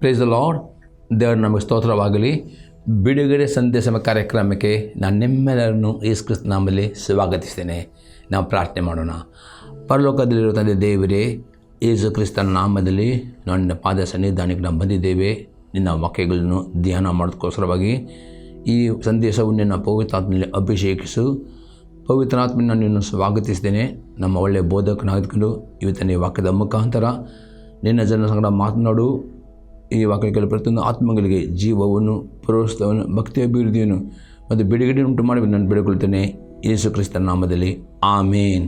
Price the Lord. ದೇವರು ನಮಗೆ ಸ್ತೋತ್ರವಾಗಲಿ. ಬಿಡುಗಡೆ ಸಂದೇಶ ಕಾರ್ಯಕ್ರಮಕ್ಕೆ ನಾನು ನಿಮ್ಮೆಲ್ಲರನ್ನು ಯೇಸು ಕ್ರಿಸ್ತ ನಾಮದಲ್ಲಿ ಸ್ವಾಗತಿಸ್ತೇನೆ. ನಾವು ಪ್ರಾರ್ಥನೆ ಮಾಡೋಣ. ಪರಲೋಕದಲ್ಲಿರುವ ತಂದೆ ದೇವರೇ, ಯೇಸು ಕ್ರಿಸ್ತನ ನಾಮದಲ್ಲಿ ನನ್ನ ಪಾದ ಸನ್ನಿಧಾನಕ್ಕೆ ನಾವು ಬಂದಿದ್ದೇವೆ. ನಿನ್ನ ವಾಕ್ಯಗಳನ್ನು ಧ್ಯಾನ ಮಾಡೋದಕ್ಕೋಸ್ಕರವಾಗಿ ಈ ಸಂದೇಶವು ನಿನ್ನ ಪವಿತ್ರಾತ್ಮನಲ್ಲಿ ಅಭಿಷೇಕಿಸು. ಪವಿತ್ರಾತ್ಮನ ನಿನ್ನನ್ನು ಸ್ವಾಗತಿಸ್ತೇನೆ. ನಮ್ಮ ಒಳ್ಳೆಯ ಬೋಧಕನಾಗಿದ್ಕೊಂಡು ಇವತ್ತಿನ ವಾಕ್ಯದ ಮುಖಾಂತರ ನಿನ್ನ ಜನ ಸಂಗಡ ಮಾತನಾಡು. ಈ ವಾಕ್ಯಗಳ ಪ್ರತಿಯೊಂದು ಆತ್ಮಗಳಿಗೆ ಜೀವವನ್ನು, ಪ್ರೋತ್ಸಾಹವನ್ನು, ಭಕ್ತಿಯ ಅಭಿವೃದ್ಧಿಯನ್ನು ಮತ್ತು ಬಿಡುಗಡೆ ಉಂಟು ಮಾಡಿ ನಾನು ಬೇಡಿಕೊಳ್ತೇನೆ ಯೇಸು ಕ್ರಿಸ್ತನ ನಾಮದಲ್ಲಿ, ಆಮೇನ್.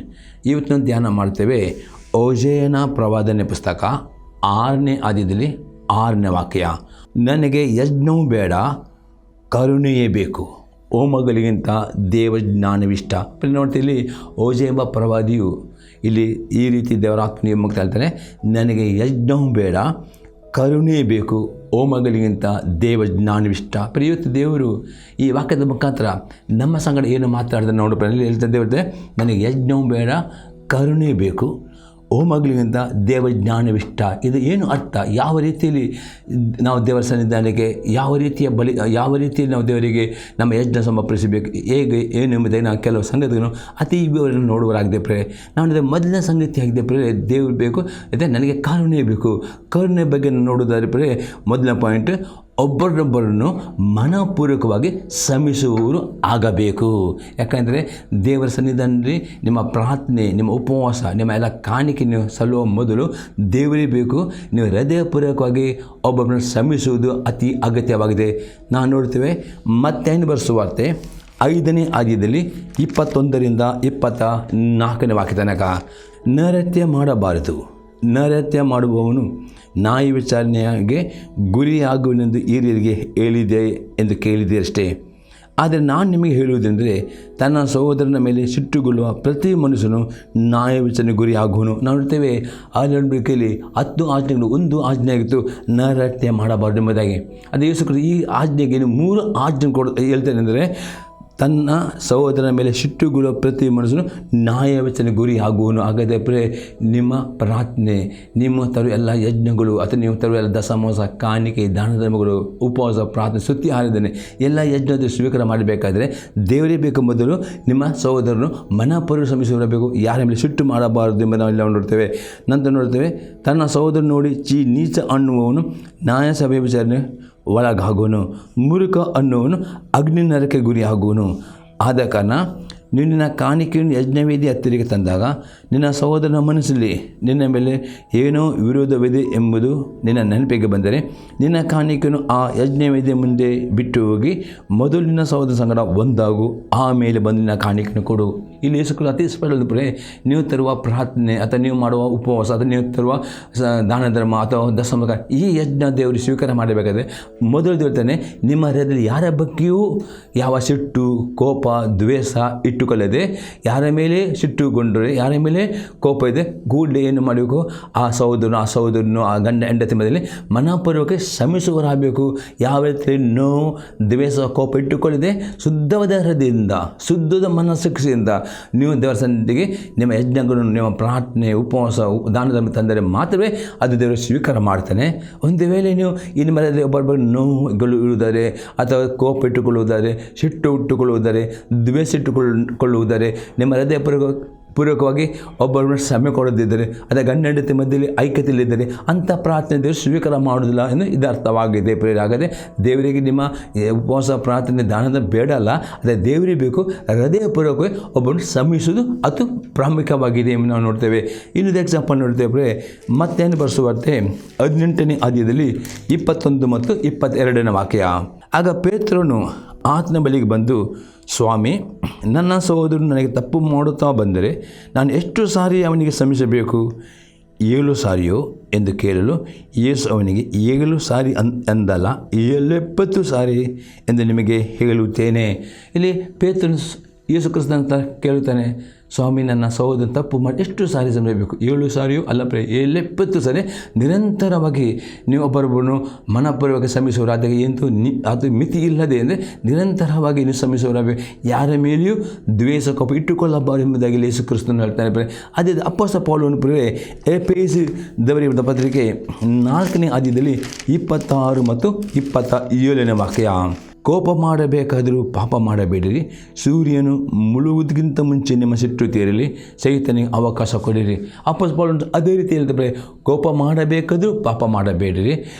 ಇವತ್ತಿನ ಧ್ಯಾನ ಮಾಡ್ತೇವೆ ಓಜೇಯನ ಪ್ರವಾದನೆ ಪುಸ್ತಕ 6ನೇ ಅಧ್ಯಾಯದಲ್ಲಿ 6ನೇ ವಾಕ್ಯ. ನನಗೆ ಯಜ್ಞವೂ ಬೇಡ, ಕರುಣೆಯೇ ಬೇಕು, ಹೋಮಗಳಿಗಿಂತ ದೇವಜ್ಞಾನವಿಷ್ಟ. ನೋಡ್ತೀವಿ, ಓಜೆ ಎಂಬ ಪ್ರವಾದಿಯು ಇಲ್ಲಿ ಈ ರೀತಿ ದೇವರ ಆತ್ಮನಿಗೆ ಮುಗ್ತಾ ಹೇಳ್ತಾನೆ, ನನಗೆ ಯಜ್ಞವೂ ಬೇಡ, ಕರುಣೆ ಬೇಕು, ಹೋಮಗಳಿಗಿಂತ ದೇವಜ್ಞಾನವಿಷ್ಟ. ಇವತ್ತು ದೇವರು ಈ ವಾಕ್ಯದ ಮುಖಾಂತರ ನಮ್ಮ ಸಂಗಡ ಏನು ಮಾತಾಡಿದ್ರೆ ನೋಡು. ಹೇಳ್ತಾ ದೇವ್ರತೆ, ನನಗೆ ಯಜ್ಞವೂ ಬೇಡ, ಕರುಣೆ ಬೇಕು, ಹೋಮಗಳಿಗಿಂತ ದೇವಜ್ಞಾನವಿಷ್ಟ. ಇದು ಏನು ಅರ್ಥ? ಯಾವ ರೀತಿಯಲ್ಲಿ ನಾವು ದೇವರ ಸನ್ನಿಧಾನಕ್ಕೆ ಯಾವ ರೀತಿಯಲ್ಲಿ ನಾವು ದೇವರಿಗೆ ನಮ್ಮ ಯಜ್ಞ ಸಮರ್ಪಿಸಬೇಕು, ಹೇಗೆ ಏನು ಎಂಬುದಾಗಿ ನಾವು ಕೆಲವು ಸಂಗತಿಗಳನ್ನು ಅತಿ ವಿವರವನ್ನು ನೋಡುವರಾಗಿದೆ ಪ್ರೇ. ನಾವು ಮೊದಲನೇ ಸಂಗತಿ ಆಗಿದೆ ಪ್ರೇ, ದೇವರು ಬೇಕು, ಅದೇ ನನಗೆ ಕರುಣೆ ಬೇಕು. ಕರುಣೆ ಬಗ್ಗೆ ನೋಡೋದಾದ್ರೆ ಪ್ರೇ, ಮೊದಲನೇ ಪಾಯಿಂಟ್, ಒಬ್ಬರನ್ನೊಬ್ಬರನ್ನು ಮನಪೂರ್ವಕವಾಗಿ ಶ್ರಮಿಸುವವರು ಆಗಬೇಕು. ಯಾಕಂದರೆ ದೇವರ ಸನ್ನಿಧಾನದಲ್ಲಿ ನಿಮ್ಮ ಪ್ರಾರ್ಥನೆ, ನಿಮ್ಮ ಉಪವಾಸ, ನಿಮ್ಮ ಎಲ್ಲ ಕಾಣಿಕೆ ನೀವು ಸಲ್ಲುವ ಮೊದಲು ದೇವರೇ ಬೇಕು. ನೀವು ಹೃದಯಪೂರ್ವಕವಾಗಿ ಒಬ್ಬೊಬ್ಬರನ್ನು ಶ್ರಮಿಸುವುದು ಅತಿ ಅಗತ್ಯವಾಗಿದೆ. ನಾವು ನೋಡ್ತೇವೆ ಮತ್ತಾಯನ ಸುವಾರ್ತೆ 5ನೇ ಅಧ್ಯಾಯದಲ್ಲಿ 21ರಿಂದ 24ನೇ ವಾಕ್ಯ ತನಕ, ನರತ್ಯ ಮಾಡಬಾರದು, ನರತ್ಯ ಮಾಡುವವನು ನಾಯಿ ವಿಚಾರಣೆಗೆ ಗುರಿಯಾಗುವನೆಂದು ಹಿರಿಯರಿಗೆ ಹೇಳಿದೆ ಎಂದು ಕೇಳಿದೆಯಷ್ಟೇ. ಆದರೆ ನಾನು ನಿಮಗೆ ಹೇಳುವುದೆಂದರೆ, ತನ್ನ ಸಹೋದರನ ಮೇಲೆ ಸಿಟ್ಟುಗೊಳ್ಳುವ ಪ್ರತಿ ಮನುಷ್ಯನು ನ್ಯಾಯ ವಿಚಾರಣೆ ಗುರಿಯಾಗುವನು. ನಾವು ನೋಡ್ತೇವೆ ಆಡಳಿಕೆಯಲ್ಲಿ 10 ಆಜ್ಞೆಗಳು, ಒಂದು ಆಜ್ಞೆ ಆಗಿತ್ತು ನರತ್ಯ ಮಾಡಬಾರದು ಎಂಬುದಾಗಿ. ಅದು ಯೇಸು ಕ್ರಿಸ್ತ ಈ ಆಜ್ಞೆಗೆ 3 ಆಜ್ಞೆ ಹೇಳ್ತೇನೆ ಅಂದರೆ, ತನ್ನ ಸಹೋದರನ ಮೇಲೆ ಸಿಟ್ಟುಗೊಳ್ಳುವ ಪ್ರತಿ ಮನುಷ್ಯನು ನ್ಯಾಯ ವಿಚಾರಣೆ ಗುರಿ ಆಗುವನು. ಹಾಗಾದರೆ ನಿಮ್ಮ ಪ್ರಾರ್ಥನೆ, ನಿಮ್ಮ ತರುವ ಎಲ್ಲ ಯಜ್ಞಗಳು ಅಥವಾ ನೀವು ತರುವ ಎಲ್ಲ ದಶಮಾಂಶ, ಕಾಣಿಕೆ, ದಾನ ಧರ್ಮಗಳು, ಉಪವಾಸ, ಪ್ರಾರ್ಥನೆ, ಸ್ತುತಿ, ಆರಾಧನೆ ಎಲ್ಲ ಯಜ್ಞದ ಸ್ವೀಕಾರ ಮಾಡಬೇಕಾದ್ರೆ ದೇವರೇ ಬೇಕು. ಮೊದಲು ನಿಮ್ಮ ಸಹೋದರನು ಮನಪೂರ್ವಕ ಶ್ರಮಿಸಿರಬೇಕು, ಯಾರ ಮೇಲೆ ಸಿಟ್ಟು ಮಾಡಬಾರದು ಎಂಬ ನಾವೆಲ್ಲ ನೋಡ್ತೇವೆ. ನಂತರ ನೋಡ್ತೇವೆ, ತನ್ನ ಸಹೋದರನ ನೋಡಿ ನೀಚ ಅನ್ನುವವನು ನ್ಯಾಯಸಭೆ ವಿಚಾರಣೆ ಒಳಗಾಗುವನು, ಮುರುಕ ಅನ್ನುವನು ಅಗ್ನಿ ನರಕ್ಕೆ ಗುರಿ ಆಗುವನು. ಆದ ಕಾರಣ ನಿನ್ನ ಕಾಣಿಕೆಯನ್ನು ಯಜ್ಞವೇದಿ ಹತ್ತಿರಿಗೆ ತಂದಾಗ ನಿನ್ನ ಸಹೋದರನ ಮನಸ್ಸಲ್ಲಿ ನಿನ್ನ ಮೇಲೆ ಏನೋ ವಿರೋಧವಿದೆ ಎಂಬುದು ನಿನ್ನ ನೆನಪಿಗೆ ಬಂದರೆ, ನಿನ್ನ ಕಾಣಿಕೆಯನ್ನು ಆ ಯಜ್ಞವೇದಿಯ ಮುಂದೆ ಬಿಟ್ಟು ಹೋಗಿ ಮೊದಲು ನಿನ್ನ ಸಹೋದರ ಸಂಗಡ ಒಂದಾಗು, ಆಮೇಲೆ ಬಂದು ನಿನ್ನ ಕಾಣಿಕೆಯನ್ನು ಕೊಡು. ಇಲ್ಲಿ ಯೇಸು ಅತಿ ಸ್ಪಷ್ಟಪಡಿಸಿದರೆ, ನೀವು ತರುವ ಪ್ರಾರ್ಥನೆ ಅಥವಾ ನೀವು ಮಾಡುವ ಉಪವಾಸ ಅಥವಾ ನೀವು ತರುವ ದಾನ ಧರ್ಮ ಅಥವಾ ದಶಮ, ಈ ಯಜ್ಞ ದೇವರು ಸ್ವೀಕಾರ ಮಾಡಬೇಕಾದ್ರೆ ಮೊದಲು ಹೇಳ್ತಾನೆ, ನಿಮ್ಮ ಹೃದಯದಲ್ಲಿ ಯಾರ ಬಗ್ಗೆಯೂ ಯಾವ ಸಿಟ್ಟು, ಕೋಪ, ದ್ವೇಷ ಇಟ್ಟುಕೊಳ್ಳದೆ, ಯಾರ ಮೇಲೆ ಸಿಟ್ಟುಗೊಂಡರೆ, ಯಾರ ಮೇಲೆ ಕೋಪ ಇದೆ, ಕೂಡಲೇ ಏನು ಮಾಡಬೇಕು, ಆ ಸಹೋದರನು ಆ ಗಂಡ ಹೆಂಡತಿ ಮಧ್ಯದಲ್ಲಿ ಮನಪೂರ್ವಕ ಶ್ರಮಿಸುವರಾಗಬೇಕು. ಯಾವ ರೀತಿ ನೋವು, ದ್ವೇಷ, ಕೋಪ ಇಟ್ಟುಕೊಳ್ಳದೆ ಶುದ್ಧವಾದ ಹೃದಯದಿಂದ, ಶುದ್ಧದ ಮನಸ್ಸಿಯಿಂದ ನೀವು ದೇವರ ಸನ್ನಿಧಿಗೆ ನಿಮ್ಮ ಯಜ್ಞಗಳನ್ನು, ನಿಮ್ಮ ಪ್ರಾರ್ಥನೆ, ಉಪವಾಸ, ದಾನ ಧರ್ಮ ತಂದರೆ ಮಾತ್ರವೇ ಅದು ದೇವರು ಸ್ವೀಕಾರ ಮಾಡ್ತಾನೆ. ಒಂದು ವೇಳೆ ನೀವು ಇನ್ನು ಮೇಲೆ ಒಬ್ಬೊಬ್ಬರು ನೋವುಗಳು ಇರುವುದಾರೆ ಅಥವಾ ಕೋಪ ಇಟ್ಟುಕೊಳ್ಳುವುದಾರೆ, ಸಿಟ್ಟು ಇಟ್ಟುಕೊಳ್ಳುವುದಾರೆ, ದ್ವೇಷ ಇಟ್ಟುಕೊಳ್ಳುವುದಾರೆ, ನಿಮ್ಮ ಹೃದಯ ಪೂರ್ವಕವಾಗಿ ಒಬ್ಬರನ್ನು ಶ್ರಮೆ ಕೊಡದಿದ್ದರೆ, ಅದೇ ಗಂಡ ಹೆಂಡತಿ ಮಧ್ಯದಲ್ಲಿ ಐಕ್ಯತೆಯಲ್ಲಿದ್ದರೆ ಅಂಥ ಪ್ರಾರ್ಥನೆ ದೇವರು ಸ್ವೀಕಾರ ಮಾಡೋದಿಲ್ಲ ಎಂದು ಇದು ಅರ್ಥವಾಗಿದೆ. ಹಾಗಾದರೆ ದೇವರಿಗೆ ನಿಮ್ಮ ಉಪವಾಸ, ಪ್ರಾರ್ಥನೆ, ದಾನದ ಬೇಡ ಅಲ್ಲ, ಅದೇ ದೇವರಿಗೆ ಬೇಕು. ಹೃದಯಪೂರ್ವಕವಾಗಿ ಒಬ್ಬರನ್ನು ಶ್ರಮಿಸುವುದು ಅದು ಪ್ರಾಮುಖ್ಯವಾಗಿದೆ ಎಂದು ನಾವು ನೋಡ್ತೇವೆ. ಇನ್ನೊಂದು ಎಕ್ಸಾಂಪಲ್ ನೋಡ್ತೇವೆ, ಮತ್ತೇನು ಬರೆಸುವಂತೆ 18ನೇ ಅಧ್ಯಾಯದಲ್ಲಿ 21 ಮತ್ತು 22ನೇ ವಾಕ್ಯ. ಆಗ ಪೇತ್ರನು ಆತನ ಬಳಿಗೆ ಬಂದು, ಸ್ವಾಮಿ, ನನ್ನ ಸಹೋದರನು ನನಗೆ ತಪ್ಪು ಮಾಡುತ್ತಾ ಬಂದರೆ ನಾನು ಎಷ್ಟು ಸಾರಿ ಅವನಿಗೆ ಶ್ರಮಿಸಬೇಕು? 7 ಸಾರಿಯೋ ಎಂದು ಕೇಳಲು ಯೇಸು ಅವನಿಗೆ, 7 ಸಾರಿ ಅಂದಲ್ಲ, 70 ಸಾರಿ ಎಂದು ನಿಮಗೆ ಹೇಳುತ್ತೇನೆ. ಇಲ್ಲಿ ಪೇತ್ರನು ಯೇಸು ಕ್ರಿಸ್ತನ ಕೇಳುತ್ತಾನೆ, ಸ್ವಾಮಿ ನನ್ನ ಸಹೋದರ ತಪ್ಪು ಮಾಡಿ ಎಷ್ಟು ಸಾರಿ ಸಮಯಬೇಕು? 7 ಸಾರಿಯೂ ಅಲ್ಲ, 70 ಸಾರಿ ನಿರಂತರವಾಗಿ ನೀವು ಒಬ್ಬರೊಬ್ಬರನ್ನು ಮನಪೂರ್ವಕ ಶ್ರಮಿಸುವರಾದಾಗ ಅದು ಮಿತಿ ಇಲ್ಲದೆ ಅಂದರೆ ನಿರಂತರವಾಗಿ ನೀವು ಶ್ರಮಿಸುವರಾಗಬೇಕು. ಯಾರ ಮೇಲೆಯೂ ದ್ವೇಷ ಕೋಪ ಇಟ್ಟುಕೊಳ್ಳಬಾರದು ಎಂಬುದಾಗಿ ಯೇಸು ಕ್ರಿಸ್ತನು ಹೇಳ್ತಾನೆ. ಅದೇ ಅಪೊಸ್ತಲ ಪೌಲನು ಎಫೆಸದವರಿಗೆ ಪತ್ರಿಕೆ 4ನೇ ಅಧ್ಯಾಯದಲ್ಲಿ 26 ಮತ್ತು 27ನೇ ವಾಕ್ಯ. ಕೋಪ ಮಾಡಬೇಕಾದರೂ ಪಾಪ ಮಾಡಬೇಡಿರಿ, ಸೂರ್ಯನು ಮುಳುಗುವುದಕ್ಕಿಂತ ಮುಂಚೆ ನಿಮ್ಮ ಸಿಟ್ಟು ತೀರಲಿ, ಸೈತನಿಗೆ ಅವಕಾಶ ಕೊಡಿರಿ. ಅಪೊಸ್ತಲ ಪೌಲನು ಅದೇ ರೀತಿ ಹೇಳ್ತಾರೆ, ಕೋಪ ಮಾಡಬೇಕಾದರೂ ಪಾಪ ಮಾಡಬೇಡಿರಿ,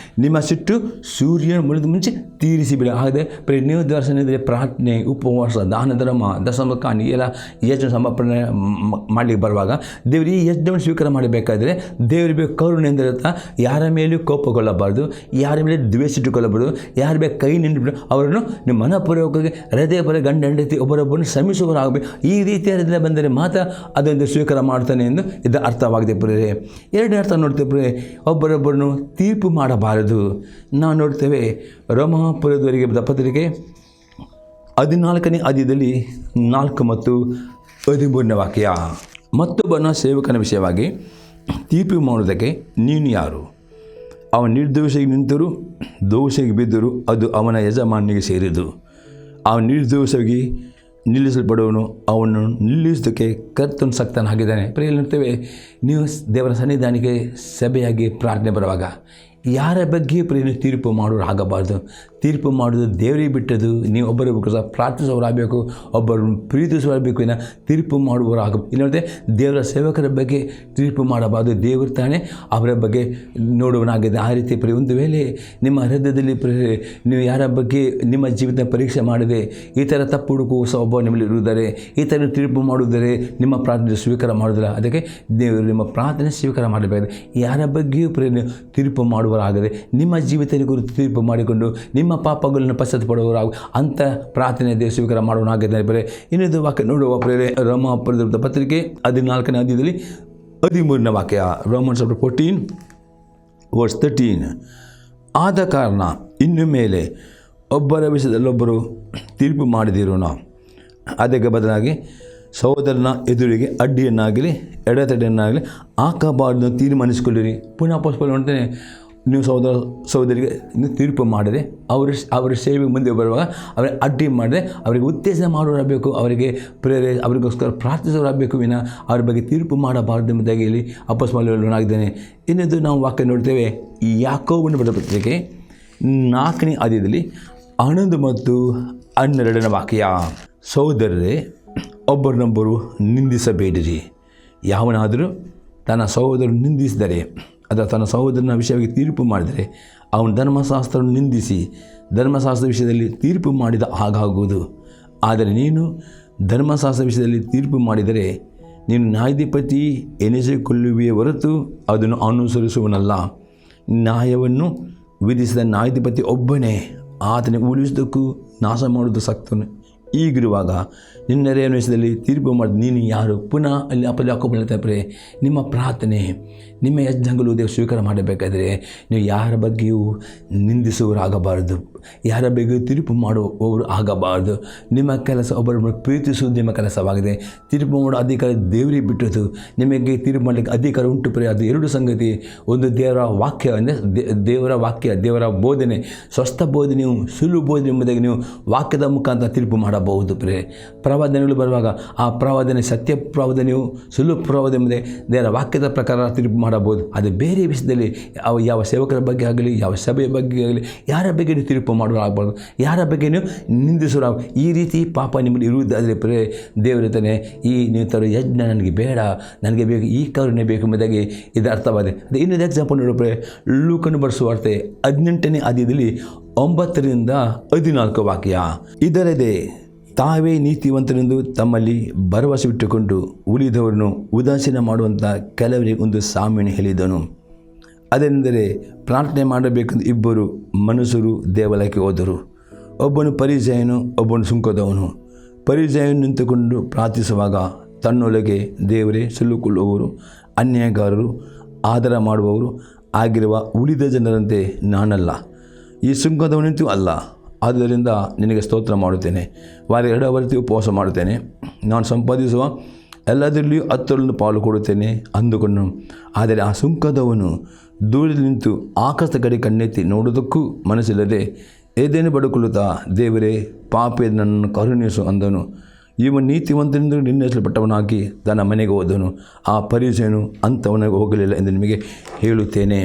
ನಿಮ್ಮ ಸಿಟ್ಟು ಸೂರ್ಯನ ಮುಳುಗಿದ ಮುಂಚೆ ತೀರಿಸಿಬಿಡಿ. ಆದರೆ ನೀವು ದರ್ಶನದಲ್ಲಿ ಪ್ರಾರ್ಥನೆ, ಉಪವಾಸ, ದಾನ ಧರ್ಮ, ದಶಮ ಕಾಣಿ ಎಲ್ಲ ಯಜ್ಞ ಸಮರ್ಪಣೆ ಮಾಡಲಿಕ್ಕೆ ಬರುವಾಗ ದೇವರು ಈ ಯಜ್ಞವನ್ನು ಸ್ವೀಕಾರ ಮಾಡಬೇಕಾದ್ರೆ ದೇವರಿಗೆ ಕರುಣೆ ಎಂದರೆ ಯಾರ ಮೇಲೂ ಕೋಪಗೊಳ್ಳಬಾರ್ದು, ಯಾರ ಮೇಲೆ ದ್ವೇಷಿಟ್ಟುಕೊಳ್ಳಬಾರ್ದು, ಯಾರ ಮೇಲೆ ಕೈ ನಿಂತು ಅವರನ್ನು ನಿಮ್ಮ ಮನಪೂರ್ವಕವಾಗಿ ಹೃದಯಪರ ಗಂಡ ಹೆಂಡತಿ ಒಬ್ಬರೊಬ್ಬರನ್ನು ಶ್ರಮಿಸುವರಾಗಬೇಕು. ಈ ರೀತಿಯ ಬಂದರೆ ಮಾತ್ರ ಅದನ್ನು ಸ್ವೀಕಾರ ಮಾಡ್ತಾನೆ ಎಂದು ಇದು ಅರ್ಥವಾಗಿದೆ ಪ್ರಿಯರೇ. ಎರಡನೇ ಅರ್ಥ ನೋಡ್ತೇವೆ, ಒಬ್ಬರೊಬ್ಬರನ್ನು ತೀರ್ಪು ಮಾಡಬಾರದು. ನಾವು ನೋಡ್ತೇವೆ ರೋಮಾಪುರದವರಿಗೆ ಪತ್ರಿಕೆ 14ನೇ ಅಧ್ಯಾಯದಲ್ಲಿ 4 ಮತ್ತು 13ನೇ ವಾಕ್ಯ. ಮತ್ತೊಬ್ಬನ ಸೇವಕನ ವಿಷಯವಾಗಿ ತೀರ್ಪು ಮಾಡುವುದಕ್ಕೆ ನೀನು ಯಾರು? ಅವನು ನಿರ್ದೋಷಿಗೆ ನಿಂತರೂ ದೋಷಿಗೆ ಬಿದ್ದರೂ ಅದು ಅವನ ಯಜಮಾನಿಗೆ ಸೇರಿದು. ಅವನು ನಿರ್ದೋಷವಾಗಿ ನಿಲ್ಲಿಸಲ್ಪಡುವನು, ಅವನು ನಿಲ್ಲಿಸೋದಕ್ಕೆ ಕರ್ತನು ಸಕ್ತನಾಗಿದ್ದಾನೆ. ಪ್ರಿಯರಲ್ಲಿ ನೋಡ್ತೇವೆ, ನೀವು ದೇವರ ಸನ್ನಿಧಾನಕ್ಕೆ ಸಭೆಯಾಗಿ ಪ್ರಾರ್ಥನೆ ಬರುವಾಗ ಯಾರ ಬಗ್ಗೆ ಪ್ರೇರಣೆ ತೀರ್ಪು ಮಾಡೋರು ಆಗಬಾರ್ದು. ತೀರ್ಪು ಮಾಡೋದು ದೇವರಿಗೆ ಬಿಟ್ಟದು. ನೀವು ಒಬ್ಬರೊಬ್ಬರು ಸಹ ಪ್ರಾರ್ಥಿಸುವರಾಗಬೇಕು, ಒಬ್ಬರನ್ನು ಪ್ರೀತಿಸುವರಾಗಬೇಕು. ಇನ್ನು ತೀರ್ಪು ಮಾಡುವವರಾಗ ಇಲ್ಲಂತೆ ದೇವರ ಸೇವಕರ ಬಗ್ಗೆ ತೀರ್ಪು ಮಾಡಬಾರ್ದು. ದೇವರು ತಾನೇ ಅವರ ಬಗ್ಗೆ ನೋಡುವನಾಗಿದೆ. ಆ ರೀತಿ ಒಂದು ವೇಳೆ ನಿಮ್ಮ ಹೃದಯದಲ್ಲಿ ನೀವು ಯಾರ ಬಗ್ಗೆ ನಿಮ್ಮ ಜೀವಿತ ಪರೀಕ್ಷೆ ಮಾಡದೆ ಈ ಥರ ತಪ್ಪು ಹುಡುಕುವ ಸ್ವಭಾವ ನಿಮ್ಮಲ್ಲಿ ಇರುವುದರೆ, ಈ ಥರ ತೀರ್ಪು ಮಾಡುವುದರೆ ನಿಮ್ಮ ಪ್ರಾರ್ಥನೆ ಸ್ವೀಕಾರ ಮಾಡೋದಿಲ್ಲ. ಅದಕ್ಕೆ ದೇವರು ನಿಮ್ಮ ಪ್ರಾರ್ಥನೆ ಸ್ವೀಕಾರ ಮಾಡಬೇಕು. ಯಾರ ಬಗ್ಗೆಯೂ ಪ್ರೇರಣೆ ತೀರ್ಪು ಮಾಡುವರಾಗದೆ ನಿಮ್ಮ ಜೀವಿತ ಕುರಿತು ತೀರ್ಪು ಮಾಡಿಕೊಂಡು ನಿಮ್ಮ ಪಾಪಗಳನ್ನು ಪಶ್ಚಾತ್ತಾಪಡುವರಾಗ ಅಂಥ ಪ್ರಾರ್ಥನೆ ದೇವ ಸ್ವೀಕಾರ ಮಾಡುವನಾಗಿದ್ದಾರೆ. ಬರೀ ಇನ್ನೊಂದು ವಾಕ್ಯ ನೋಡುವ ಪ್ರೇರೆ ರೋಮಾಪುರದ ಪತ್ರಿಕೆ 14ನೇ ಅಧ್ಯಾಯದಲ್ಲಿ 13ನೇ ವಾಕ್ಯ. ರೋಮನ್ಸ್ 14:13. ಆದ ಕಾರಣ ಇನ್ನು ಮೇಲೆ ಒಬ್ಬರ ವಿಷಯದಲ್ಲೊಬ್ಬರು ತೀರ್ಪು ಮಾಡಿದಿರೋಣ. ಅದಕ್ಕೆ ಬದಲಾಗಿ ಸಹೋದರನ ಎದುರಿಗೆ ಅಡ್ಡಿಯನ್ನಾಗಲಿ ಎಡೆತಡೆಯನ್ನಾಗಲಿ ಹಾಕಬಾರ್ದು ತೀರ್ಮಾನಿಸಿಕೊಳ್ಳಿರಿ. ಪುನಃ ಅಪೊಸ್ತಲ ನೋಡ್ತೇನೆ, ನೀವು ಸಹೋದರಿಗೆ ನೀವು ತೀರ್ಪು ಮಾಡಿದೆ ಅವರ ಸೇವೆಗೆ ಮುಂದೆ ಬರುವಾಗ ಅವರಿಗೆ ಅಡ್ಡಿ ಮಾಡಿದೆ ಅವರಿಗೆ ಉತ್ತೇಜನ ಮಾಡೋರಾಗಬೇಕು, ಅವರಿಗೋಸ್ಕರ ಪ್ರಾರ್ಥಿಸೋರಾಗಬೇಕು. ವಿನ ಅವ್ರ ಬಗ್ಗೆ ತೀರ್ಪು ಮಾಡಬಾರ್ದು ಎಂಬುದಾಗಿ ಇಲ್ಲಿ ಅಪೊಸ್ತಲನಾಗಿದ್ದೇನೆ. ಇನ್ನೊಂದು ನಾವು ವಾಕ್ಯ ನೋಡ್ತೇವೆ, ಯಾಕೋಬನ ಬರೆದ ಪತ್ರಿಕೆ 4ನೇ ಅಧ್ಯಾಯದಲ್ಲಿ 11 ಮತ್ತು 12ನೇ ವಾಕ್ಯ. ಸಹೋದರರೇ, ಒಬ್ಬರನ್ನೊಬ್ಬರು ನಿಂದಿಸಬೇಡಿರಿ. ಯಾವನಾದರೂ ತನ್ನ ಸಹೋದರನು ನಿಂದಿಸಿದರೆ ಅಥವಾ ತನ್ನ ಸಹೋದರನ ವಿಷಯವಾಗಿ ತೀರ್ಪು ಮಾಡಿದರೆ ಅವನು ಧರ್ಮಶಾಸ್ತ್ರವನ್ನು ನಿಂದಿಸಿ ಧರ್ಮಶಾಸ್ತ್ರ ವಿಷಯದಲ್ಲಿ ತೀರ್ಪು ಮಾಡಿದ ಹಾಗಾಗುವುದು. ಆದರೆ ನೀನು ಧರ್ಮಶಾಸ್ತ್ರ ವಿಷಯದಲ್ಲಿ ತೀರ್ಪು ಮಾಡಿದರೆ ನೀನು ನ್ಯಾಯಾಧಿಪತಿ ಎನಿಸಿಕೊಳ್ಳುವೆಯೇ ಹೊರತು ಅದನ್ನು ಅನುಸರಿಸುವನಲ್ಲ. ನ್ಯಾಯವನ್ನು ವಿಧಿಸಿದ ನ್ಯಾಯಾಧಿಪತಿ ಒಬ್ಬನೇ, ಆತನಿಗೆ ಉಳಿಸುವುದಕ್ಕೂ ನಾಶ ಮಾಡುವುದು ಸಕ್ತನು. ಈಗಿರುವಾಗ ನಿನ್ನೆರೆಯ ವಿಷಯದಲ್ಲಿ ತೀರ್ಪು ಮಾಡಿದ ನೀನು ಯಾರು? ಪುನಃ ಅಲ್ಲಿ ಯಾಕೋಬ ನಿಮ್ಮ ಪ್ರಾರ್ಥನೆ ನಿಮ್ಮ ಯಜ್ಞಗಳು ದೇವರು ಸ್ವೀಕಾರ ಮಾಡಬೇಕಾದರೆ ನೀವು ಯಾರ ಬಗ್ಗೆಯೂ ನಿಂದಿಸುವವರಾಗಬಾರದು, ಯಾರ ಬಗ್ಗೆಯೂ ತೀರ್ಪು ಮಾಡುವವರು ಆಗಬಾರದು. ನಿಮ್ಮ ಕೆಲಸ ಒಬ್ಬರೊಬ್ಬರು ಪ್ರೀತಿಸುವುದು ನಿಮ್ಮ ಕೆಲಸವಾಗಿದೆ. ತೀರ್ಪು ಮಾಡೋ ಅಧಿಕಾರ ದೇವರಿಗೆ ಬಿಟ್ಟದ್ದು. ನಿಮಗೆ ತೀರ್ಪು ಮಾಡಲಿಕ್ಕೆ ಅಧಿಕಾರ ಉಂಟು. ಅದು 2 ಸಂಗತಿ. ಒಂದು ದೇವರ ವಾಕ್ಯ, ಅಂದರೆ ದೇವರ ವಾಕ್ಯ, ದೇವರ ಬೋಧನೆ, ಸ್ವಸ್ಥ ಬೋಧನೆಯು ಸುಳ್ಳು ಬೋಧನೆ ಎಂಬುದಾಗಿ ನೀವು ವಾಕ್ಯದ ಮುಖಾಂತರ ತೀರ್ಪು ಮಾಡಬಹುದು. ಪ್ರವಾದನೆಗಳು ಬರುವಾಗ ಆ ಪ್ರವಾದನೆ ಸತ್ಯ ಪ್ರವಾದನೆಯು ಸುಳ್ಳು ಪ್ರವಾದನೆ ಎಂಬುದೇ ದೇವರ ವಾಕ್ಯದ ಪ್ರಕಾರ ತೀರ್ಪು ಮಾಡಬಹುದು. ಅದು ಬೇರೆ ವಿಷಯದಲ್ಲಿ ಯಾವ ಸೇವಕರ ಬಗ್ಗೆ ಆಗಲಿ, ಯಾವ ಸಭೆಯ ಬಗ್ಗೆ ಆಗಲಿ, ಯಾರ ಬಗ್ಗೆ ನೀವು ತೀರ್ಪು ಮಾಡೋರಾಗಬಾರ್ದು, ಯಾರ ಬಗ್ಗೆ ನೀವು ನಿಂದಿಸೋರಾಗ. ಈ ರೀತಿ ಪಾಪ ನಿಮ್ಮಲ್ಲಿ ಇರುವುದಾದರೆ ದೇವರಿತಾನೆ ಈ ನೀವು ತರೋ ಯಜ್ಞ ನನಗೆ ಬೇಡ, ನನಗೆ ಬೇಕು, ಈ ಕರುಣೆ ಬೇಕು ಎಂಬುದಾಗಿ ಇದು ಅರ್ಥವಾಗಿದೆ. ಅದು ಇನ್ನೊಂದು ಎಕ್ಸಾಂಪಲ್ ನೋಡೋಪ್ರೆ, ಲೂಕನು ಬರೆಸುವಾರ್ತೆ 18ನೇ ಅಧ್ಯಾಯದಲ್ಲಿ 9ರಿಂದ 14 ವಾಕ್ಯ. ಇದಲ್ಲದೆ ತಾವೇ ನೀತಿವಂತರೆಂದು ತಮ್ಮಲ್ಲಿ ಭರವಸೆವಿಟ್ಟುಕೊಂಡು ಉಳಿದವರನ್ನು ಉದಾಸೀನ ಮಾಡುವಂಥ ಕೆಲವರಿಗೆ ಒಂದು ಸಾಮ್ಯವನ್ನು ಹೇಳಿದನು. ಅದೆಂದರೆ ಪ್ರಾರ್ಥನೆ ಮಾಡಬೇಕೆಂದು 2 ಮನುಷ್ಯರು ದೇವಾಲಯಕ್ಕೆ ಹೋದರು. ಒಬ್ಬನು ಪರಿಸೇಯನು, ಒಬ್ಬನು ಸುಂಕದವನು. ಪರಿಸೇಯನು ನಿಂತುಕೊಂಡು ಪ್ರಾರ್ಥಿಸುವಾಗ ತನ್ನೊಳಗೆ, ದೇವರೇ, ಸುಲುಕೊಳ್ಳುವವರು, ಅನ್ಯಾಯಗಾರರು, ಆದರ ಮಾಡುವವರು ಆಗಿರುವ ಉಳಿದ ಜನರಂತೆ ನಾನಲ್ಲ, ಈ ಸುಂಕದವನಂತೂ ಅಲ್ಲ. ಆದ್ದರಿಂದ ನಿನಗೆ ಸ್ತೋತ್ರ ಮಾಡುತ್ತೇನೆ. ವಾರ 2 ಅವರ್ತಿ ಉಪವಾಸ ಮಾಡುತ್ತೇನೆ. ನಾನು ಸಂಪಾದಿಸುವ ಎಲ್ಲದರಲ್ಲಿಯೂ 10 ಪಾಲು ಕೊಡುತ್ತೇನೆ ಅಂದುಕೊಂಡು. ಆದರೆ ಆ ಸುಂಕದವನು ದೂರದಲ್ಲಿ ನಿಂತು ಆಕಾಶದ ಕಡೆ ಕಣ್ಣೆತ್ತಿ ನೋಡುವುದಕ್ಕೂ ಮನಸ್ಸಿಲ್ಲದೆ ಏದೇನು ಬಡುಕೊಳ್ಳುತ್ತಾ, ದೇವರೇ, ಪಾಪಿ ನನ್ನನ್ನು ಕರುಣಿಸು ಅಂದನು. ಇವನು ನೀತಿವಂತನೆಂದು ನಿರ್ಣಯಿಸಲ್ಪಟ್ಟವನಾಗಿ ತನ್ನ ಮನೆಗೆ ಹೋದನು. ಆ ಪರಿಚಯನು ಅಂಥವನಿಗೆ ಹೋಗಲಿಲ್ಲ ಎಂದು ನಿಮಗೆ ಹೇಳುತ್ತೇನೆ.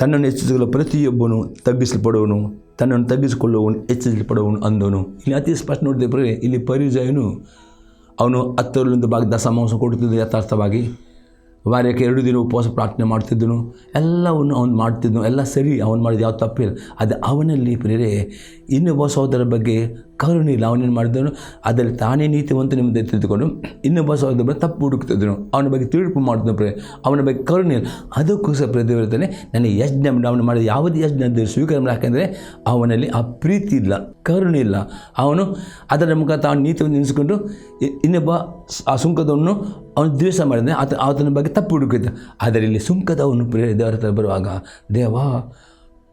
ತನ್ನನ್ನು ಹೆಚ್ಚಿಸಿಕೊಳ್ಳಲು ಪ್ರತಿಯೊಬ್ಬನು ತಗ್ಗಿಸಲ್ಪಡುವನು, ತನ್ನನ್ನು ತಗ್ಗಿಸಿಕೊಳ್ಳುವವನು ಹೆಚ್ಚಿಸಲ್ಪಡುವನು ಅಂದನು. ಇಲ್ಲಿ ಅತಿ ಸ್ಪಷ್ಟ ನೋಡಿದ್ರೆ ಇಲ್ಲಿ ಪರಿಚಯನು ಅವನು 10 ಭಾಗ ದಶಮಾಂಶ ಕೊಡುತ್ತಿದ್ದ ಯಥಾರ್ಥವಾಗಿ ವಾರಕ್ಕೆ 2 ದಿನ ಉಪವಾಸ ಪ್ರಾರ್ಥನೆ ಮಾಡ್ತಿದ್ದನು. ಎಲ್ಲವನ್ನು ಅವನು ಮಾಡ್ತಿದ್ದನು, ಎಲ್ಲ ಸರಿ, ಅವನು ಮಾಡಿದ ಯಾವ ತಪ್ಪಿಲ್ಲ. ಅದು ಅವನಲ್ಲಿ ಪ್ರೇರೆ ಇನ್ನೊಬ್ಬ ಸಹೋದರ ಬಗ್ಗೆ ಕರುಣೆ ಇಲ್ಲ. ಅವನೇನು ಮಾಡಿದನು, ಅದರಲ್ಲಿ ತಾನೇ ನೀತಿವಂತ ನಿಮ್ಮದೇ ತಿಳಿದುಕೊಂಡು ಇನ್ನೊಬ್ಬ ಸಹೋದರ ಬಗ್ಗೆ ತಪ್ಪು ಹುಡುಕ್ತಿದ್ದನು, ಅವನ ಬಗ್ಗೆ ತೀರ್ಪು ಮಾಡಿದನು. ಪ್ರೇ ಅವನ ಬಗ್ಗೆ ಕರುಣೆ ಇಲ್ಲ. ಅದಕ್ಕೋಸ್ಕರ ದೇವರಿರ್ತಾನೆ, ನನಗೆ ಯಜ್ಞ ಅವನು ಮಾಡಿದ ಯಾವುದೇ ಯಜ್ಞ ಸ್ವೀಕಾರ ಮಾಡಿ. ಯಾಕೆಂದರೆ ಅವನಲ್ಲಿ ಆ ಪ್ರೀತಿ ಇಲ್ಲ, ಕರುಣೆ ಇಲ್ಲ. ಅವನು ಅದರ ಮುಖ ತಾನು ನೀತಿಯನ್ನು ನೆನೆಸಿಕೊಂಡು ಇನ್ನೊಬ್ಬ ಆ ಸುಂಕದವನು ಅವನು ದ್ವೇಷ ಮಾಡಿದರೆ ಆತನ ಬಗ್ಗೆ ತಪ್ಪು ಹುಡುಕಿದ್ದ. ಆದರೆ ಇಲ್ಲಿ ಸುಂಕದವನು ದೇವರ ಹತ್ರ ಬರುವಾಗ, ದೇವ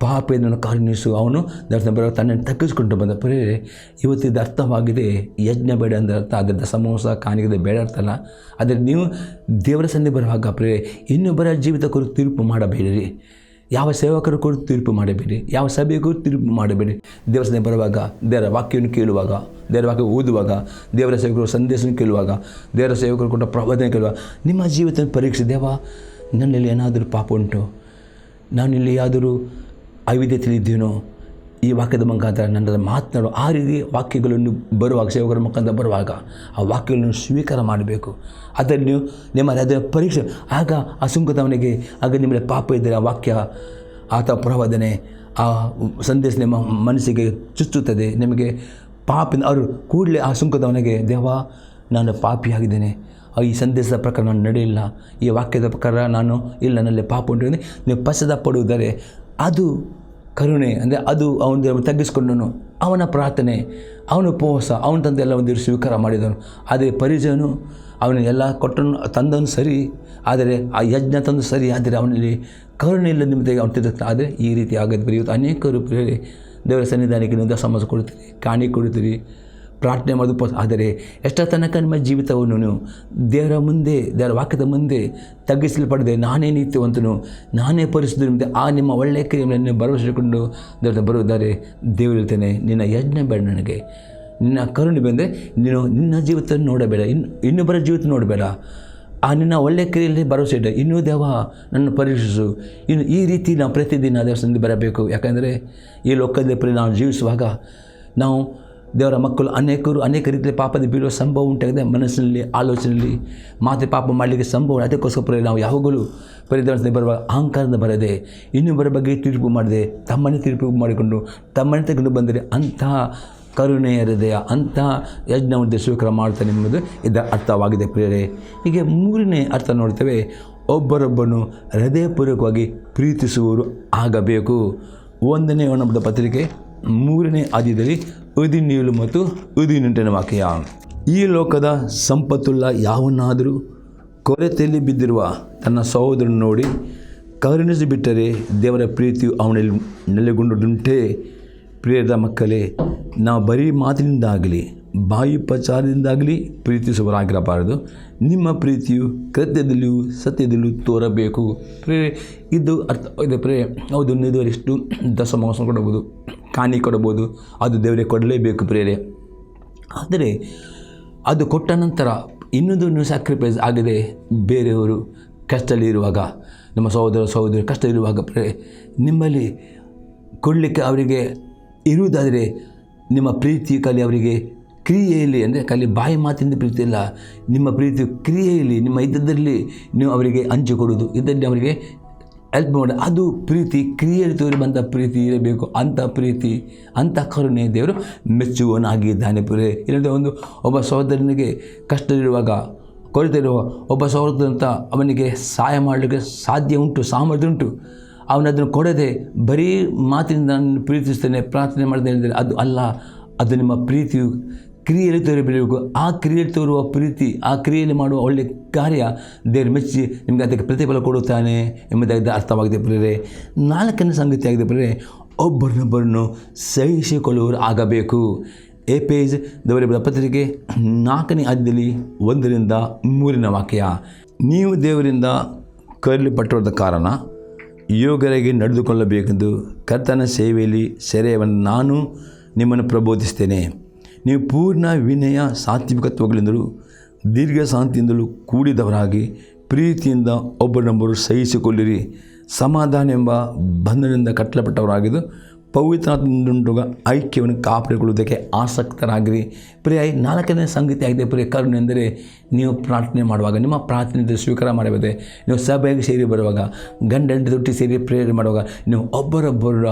ಪಾಪೆಯನ್ನು ಕರುಣಿಸು, ಅವನು ದೇವರ ಹತ್ರ ಬರುವಾಗ ತನ್ನನ್ನು ತಗ್ಗಿಸ್ಕೊಂಡು ಬಂದ. ಪ್ರೇರೆ ಇವತ್ತಿದ್ದು ಅರ್ಥವಾಗಿದೆ, ಯಜ್ಞ ಬೇಡ ಅಂದರೆ ಅರ್ಥ, ಅದರಿಂದ ಸಮೋಸ ಕಾಣಿಕೆ ಬೇಡ ಅರ್ಥಲ್ಲ. ಆದರೆ ನೀವು ದೇವರ ಸನ್ನಿಧಿ ಬರುವಾಗ ಪ್ರೇರೆ ಇನ್ನೊಬ್ಬರ ಜೀವಿತ ಕುರಿತು ತೀರ್ಪು ಮಾಡಬೇಡಿರಿ, ಯಾವ ಸೇವಕರ ಕುರಿತು ತೀರ್ಪು ಮಾಡಬೇಡಿ, ಯಾವ ಸಭೆಯ ಕುರಿತು ತೀರ್ಪು ಮಾಡಬೇಡಿ. ದೇವರ ಸನ್ನಿಧಿ ಬರುವಾಗ, ದೇವರ ವಾಕ್ಯವನ್ನು ಕೇಳುವಾಗ, ದೇವರ ವಾಕ್ಯ ಓದುವಾಗ, ದೇವರ ಸೇವಕರು ಸಂದೇಶವನ್ನು ಕೇಳುವಾಗ, ದೇವರ ಸೇವಕರು ಕೊಟ್ಟ ಪ್ರಬೋಧನೆ ಕೇಳುವಾಗ ನಿಮ್ಮ ಜೀವಿತ ಪರೀಕ್ಷೆ, ದೇವ ನನ್ನಲ್ಲಿ ಏನಾದರೂ ಪಾಪ ಉಂಟು, ನಾನಿಲ್ಲಿ ಯಾವ್ದಾದರೂ ಅವಿದ್ಯತೆಯಲ್ಲಿದ್ದೀನೋ, ಈ ವಾಕ್ಯದ ಮುಖಾಂತರ ನನ್ನ ಮಾತನಾಡೋ ಆ ರೀತಿ ವಾಕ್ಯಗಳನ್ನು ಬರುವಾಗ, ಸೇವಕರ ಮುಖಾಂತರ ಬರುವಾಗ ಆ ವಾಕ್ಯಗಳನ್ನು ಸ್ವೀಕಾರ ಮಾಡಬೇಕು. ಅದನ್ನು ನೀವು ನಿಮ್ಮಲ್ಲಿ ಅದರ ಪರೀಕ್ಷೆ ಆಗ ಆ ಸುಂಕದವನಿಗೆ, ಆಗ ನಿಮ್ಮಲ್ಲಿ ಪಾಪ ಇದ್ದರೆ ಆ ವಾಕ್ಯ, ಆತ ಪ್ರವಾದನೆ, ಆ ಸಂದೇಶ ನಿಮ್ಮ ಮನಸ್ಸಿಗೆ ಚುಚ್ಚುತ್ತದೆ. ನಿಮಗೆ ಪಾಪಿನ ಅವರು ಕೂಡಲೇ ಆ ಸುಂಕದವನಿಗೆ, ದೇವ ನಾನು ಪಾಪಿಯಾಗಿದ್ದೇನೆ, ಈ ಸಂದೇಶದ ಪ್ರಕಾರ ನಾನು ನಡೆಯಿಲ್ಲ, ಈ ವಾಕ್ಯದ ಪ್ರಕಾರ ನಾನು ಇಲ್ಲ, ನನ್ನಲ್ಲಿ ಪಾಪ ಉಂಟು, ನೀವು ಪಶ್ಚಾತ್ತಾಪ ಪಡುವುದರೆ ಅದು ಕರುಣೆ. ಅಂದರೆ ಅದು ಅವನು ತಗ್ಗಿಸ್ಕೊಂಡನು, ಅವನ ಪ್ರಾರ್ಥನೆ, ಅವನ ಉಪವಾಸ, ಅವನ ತಂದೆ ಎಲ್ಲ ಒಂದು ಸ್ವೀಕಾರ ಮಾಡಿದನು. ಅದೇ ಪರಿಚಯನು ಅವನು ಎಲ್ಲ ಕೊಟ್ಟನು, ತಂದನು ಸರಿ, ಆದರೆ ಆ ಯಜ್ಞ ತಂದು ಸರಿ, ಆದರೆ ಅವನಲ್ಲಿ ಕರುಣೆ ಇಲ್ಲ ನಿಮ್ಮದಿಗೆ ಅವನು ತಿರುಗ್ತಾನೆ. ಆದರೆ ಈ ರೀತಿ ಆಗದು. ಇವತ್ತು ಅನೇಕರು ದೇವರ ಸನ್ನಿಧಾನಕ್ಕೆ ನೀವು ದಶಮಾಂಶ ಕೊಡ್ತೀರಿ, ಕಾಣಿಕೆ ಕೊಡ್ತೀರಿ, ಪ್ರಾರ್ಥನೆ ಮಾಡೋದು. ಆದರೆ ಎಷ್ಟರ ತನಕ ನಿಮ್ಮ ಜೀವಿತವನ್ನು ನೀವು ದೇವರ ಮುಂದೆ, ದೇವರ ವಾಕ್ಯದ ಮುಂದೆ ತಗ್ಗಿಸಲ್ಪಡದೆ, ನಾನೇ ನೀತಿವಂತನು, ನಾನೇ ಪರಿಶುದ್ಧ ನಿಮ್ಮದೆ ಆ ನಿಮ್ಮ ಒಳ್ಳೆಯ ಕ್ರಿಯೆಯನ್ನು ಭರವಸೆಕೊಂಡು ದೇವರ ಬರುವುದಾರೆ. ದೇವರು ಹೇಳ್ತೇನೆ, ನಿನ್ನ ಯಜ್ಞ ಬೇಡ ನನಗೆ, ನಿನ್ನ ಕರುಣೆ ಬಂದರೆ ನೀನು ನಿನ್ನ ಜೀವಿತ ನೋಡಬೇಡ, ಇನ್ನೊಬ್ಬರ ಜೀವಿತ ನೋಡಬೇಡ, ಆ ನಿನ್ನ ಒಳ್ಳೆಯ ಕ್ರಿಯೆಯಲ್ಲಿ ಭರವಸೆ ಇಡ. ಇನ್ನೂ ದೇವ ನನ್ನ ಪರೀಕ್ಷಿಸು. ಇನ್ನು ಈ ರೀತಿ ನಾವು ಪ್ರತಿದಿನ ದೇವರ ಸನ್ನಿಧಿಗೆ ಬರಬೇಕು. ಯಾಕಂದರೆ ಈ ಲೋಕದಲ್ಲಿ ನಾವು ಜೀವಿಸುವಾಗ ನಾವು ದೇವರ ಮಕ್ಕಳು ಅನೇಕ ರೀತಿಯಲ್ಲಿ ಪಾಪದ ಬೀಳುವ ಸಂಭವ ಉಂಟಾಗಿದೆ. ಮನಸ್ಸಿನಲ್ಲಿ, ಆಲೋಚನೆಯಲ್ಲಿ ಮಾತೆ ಪಾಪ ಮಾಡಲಿಕ್ಕೆ ಸಂಭವ. ಅದಕ್ಕೋಸ್ಕರ ನಾವು ಯಾವಾಗಲೂ ದೇವರ ಬರುವಾಗ ಅಹಂಕಾರದಿಂದ ಬರದೆ, ಇನ್ನೊಬ್ಬರ ಬಗ್ಗೆ ತೀರ್ಪು ಮಾಡದೆ, ತಮ್ಮನ್ನೇ ತೀರ್ಪು ಮಾಡಿಕೊಂಡು ತಮ್ಮನ್ನೇ ತೆಗೆದು ಬಂದರೆ ಅಂತಹ ಕರುಣೆಯ ಹೃದಯ, ಅಂತಹ ಯಜ್ಞವನ್ನು ಸ್ವೀಕಾರ ಮಾಡ್ತಾನೆ ಎಂಬುದು ಇದರ ಅರ್ಥವಾಗಿದೆ ಪ್ರಿಯರೇ. ಹೀಗೆ 3ನೇ ಅರ್ಥ ನೋಡ್ತೇವೆ, ಒಬ್ಬರೊಬ್ಬನು ಹೃದಯಪೂರ್ವಕವಾಗಿ ಪ್ರೀತಿಸುವವರು ಆಗಬೇಕು. 1ನೇ ಯೋಹನ ಪತ್ರಿಕೆ 3ನೇ ಅಧ್ಯಾಯದಲ್ಲಿ 17 ಮತ್ತು 18ನೇ ವಾಕ್ಯ. ಈ ಲೋಕದ ಸಂಪತ್ತುಳ್ಳ ಯಾವನಾದರೂ ಕೊರತೆಯಲ್ಲಿ ಬಿದ್ದಿರುವ ತನ್ನ ಸಹೋದರನ್ನು ನೋಡಿ ಕರುಣಿಸಿ ಬಿಟ್ಟರೆ ದೇವರ ಪ್ರೀತಿಯು ಅವನಲ್ಲಿ ನೆಲೆಗೊಂಡುಂಟೆ. ಪ್ರಿಯದ ಮಕ್ಕಳೇ, ನಾವು ಬರೀ ಮಾತಿನಿಂದಾಗಲಿ ಬಾಯಿ ಪ್ರಚಾರದಿಂದಾಗಲಿ ಪ್ರೀತಿಸುವವರಾಗಿರಬಾರದು. ನಿಮ್ಮ ಪ್ರೀತಿಯು ಕೃತ್ಯದಲ್ಲಿಯೂ ಸತ್ಯದಲ್ಲಿಯೂ ತೋರಬೇಕು. ಪ್ರಿಯರೇ, ಇದು ಅರ್ಥ ಇದೆ. ಪ್ರಿಯರೇ, ಹೌದು, ಇದುವರೆಷ್ಟು ದಶಮಾಂಶ ಕೊಡಬಹುದು, ಕಾಣಿ ಕೊಡಬಹುದು, ಅದು ದೇವರಿಗೆ ಕೊಡಲೇಬೇಕು ಪ್ರಿಯರೇ. ಆದರೆ ಅದು ಕೊಟ್ಟ ನಂತರ ಇನ್ನೊಂದು ಸ್ಯಾಕ್ರಿಫೈಸ್ ಆಗಿದೆ. ಬೇರೆಯವರು ಕಷ್ಟದಲ್ಲಿರುವಾಗ, ನಮ್ಮ ಸಹೋದರ ಕಷ್ಟದಲ್ಲಿರುವಾಗ ಪ್ರಿಯರೇ, ನಿಮ್ಮಲ್ಲಿ ಕೊಡಲಿಕ್ಕೆ ಅವರಿಗೆ ಇರುವುದಾದರೆ ನಿಮ್ಮ ಪ್ರೀತಿ ಕಲಿ ಅವರಿಗೆ ಕ್ರಿಯೆಯಲ್ಲಿ, ಅಂದರೆ ಕಲಿ ಬಾಯಿ ಮಾತಿಂದ ಪ್ರೀತಿ ಇಲ್ಲ, ನಿಮ್ಮ ಪ್ರೀತಿ ಕ್ರಿಯೆಯಲ್ಲಿ, ನಿಮ್ಮ ಇದ್ದದ್ರಲ್ಲಿ ನೀವು ಅವರಿಗೆ ಹಂಚಿಕೊಡೋದು, ಇದರಲ್ಲಿ ಅವರಿಗೆ ಹೆಲ್ಪ್ ಮಾಡಿ, ಅದು ಪ್ರೀತಿ ಕ್ರಿಯೆಯಲ್ಲಿ ತೋರಿ ಬಂದ ಪ್ರೀತಿ ಇರಬೇಕು. ಅಂಥ ಪ್ರೀತಿ, ಅಂಥ ಕರುಣೆ ದೇವರು ಮೆಚ್ಚುವನಾಗಿದ್ದಾನೆ ಪ್ರಿಯರೇ. ಇಲ್ಲದೆ ಒಬ್ಬ ಸಹೋದರನಿಗೆ ಕಷ್ಟವಿರುವಾಗ, ಕೊರತೆ ಇರುವ ಒಬ್ಬ ಸಹೋದರಂತ ಅವನಿಗೆ ಸಹಾಯ ಮಾಡಲಿಕ್ಕೆ ಸಾಧ್ಯ ಉಂಟು, ಸಾಮರ್ಥ್ಯ ಉಂಟು, ಅವನದನ್ನು ಕೊಡದೆ ಬರೀ ಮಾತಿನಿಂದ ನಾನು ಪ್ರೀತಿಸ್ತೇನೆ, ಪ್ರಾರ್ಥನೆ ಮಾಡ್ತೇನೆ ಹೇಳಿದರೆ ಅದು ಅಲ್ಲ. ಅದು ನಿಮ್ಮ ಪ್ರೀತಿಯು ಕ್ರಿಯೆಯಲ್ಲಿ ತೋರಿಬೀಳಬೇಕು. ಆ ಕ್ರಿಯೆಯಲ್ಲಿ ತೋರುವ ಪ್ರೀತಿ, ಆ ಕ್ರಿಯೆಯಲ್ಲಿ ಮಾಡುವ ಒಳ್ಳೆಯ ಕಾರ್ಯ ದೇವರು ಮೆಚ್ಚಿ ನಿಮಗೆ ಅದಕ್ಕೆ ಪ್ರತಿಫಲ ಕೊಡುತ್ತಾನೆ ಎಂಬುದಾಗಿ ಅರ್ಥವಾಗಿದೆ ಪ್ರಿಯರೇ. 4ನೇ ಸಂಗತಿಯಾಗಿದೆ ಪ್ರಿಯರೇ, ಒಬ್ಬರನ್ನೊಬ್ಬರನ್ನು ಸಹಿಸಿಕೊಳ್ಳುವರು ಆಗಬೇಕು. ಎಫೆಸ ದೇವರ ಪತ್ರಿಕೆ 4ನೇ ಅಧ್ಯಾಯದಲ್ಲಿ 1ರಿಂದ 3 ವಾಕ್ಯ. ನೀವು ದೇವರಿಂದ ಕರೆಯಲ್ಪಟ್ಟಿರುವ ಕಾರಣ ಯೋಗ್ಯರಾಗಿ ನಡೆದುಕೊಳ್ಳಬೇಕೆಂದು ಕರ್ತನ ಸೇವೆಯಲ್ಲಿ ಸೆರೆಯವನ್ನು ನಾನು ನಿಮ್ಮನ್ನು ಪ್ರಬೋಧಿಸ್ತೇನೆ. ನೀವು ಪೂರ್ಣ ವಿನಯ ಸಾತ್ವಿಕತ್ವಗಳಿಂದಲೂ ದೀರ್ಘ ಶಾಂತಿಯಿಂದಲೂ ಕೂಡಿದವರಾಗಿ ಪ್ರೀತಿಯಿಂದ ಒಬ್ಬರನ್ನೊಬ್ಬರು ಸಹಿಸಿಕೊಳ್ಳಿರಿ. ಸಮಾಧಾನ ಎಂಬ ಬಂಧನದಿಂದ ಕಟ್ಟಲ್ಪಟ್ಟವರಾಗಿದ್ದು ಪವಿತ್ರಾತ್ಮದಿಂದ ಐಕ್ಯವನ್ನು ಕಾಪಾಡಿಕೊಳ್ಳುವುದಕ್ಕೆ ಆಸಕ್ತರಾಗಿರಿ. ಪ್ರಿಯ 4ನೇ ಸಂಗತಿ ಆಗಿದೆ ಪ್ರಿಯ ಕರುಣೆ ಎಂದರೆ ನೀವು ಪ್ರಾರ್ಥನೆ ಮಾಡುವಾಗ ನಿಮ್ಮ ಪ್ರಾರ್ಥನೆ ಸ್ವೀಕಾರ ಮಾಡಬೇಕು. ನೀವು ಸಭೆಗೆ ಸೇರಿ ಬರುವಾಗ ಗಂಡ ಹೆಂಡತಿ ತೊಟ್ಟಿ ಸೇರಿ ಪ್ರೇರಣೆ ಮಾಡುವಾಗ ನೀವು ಒಬ್ಬರೊಬ್ಬರ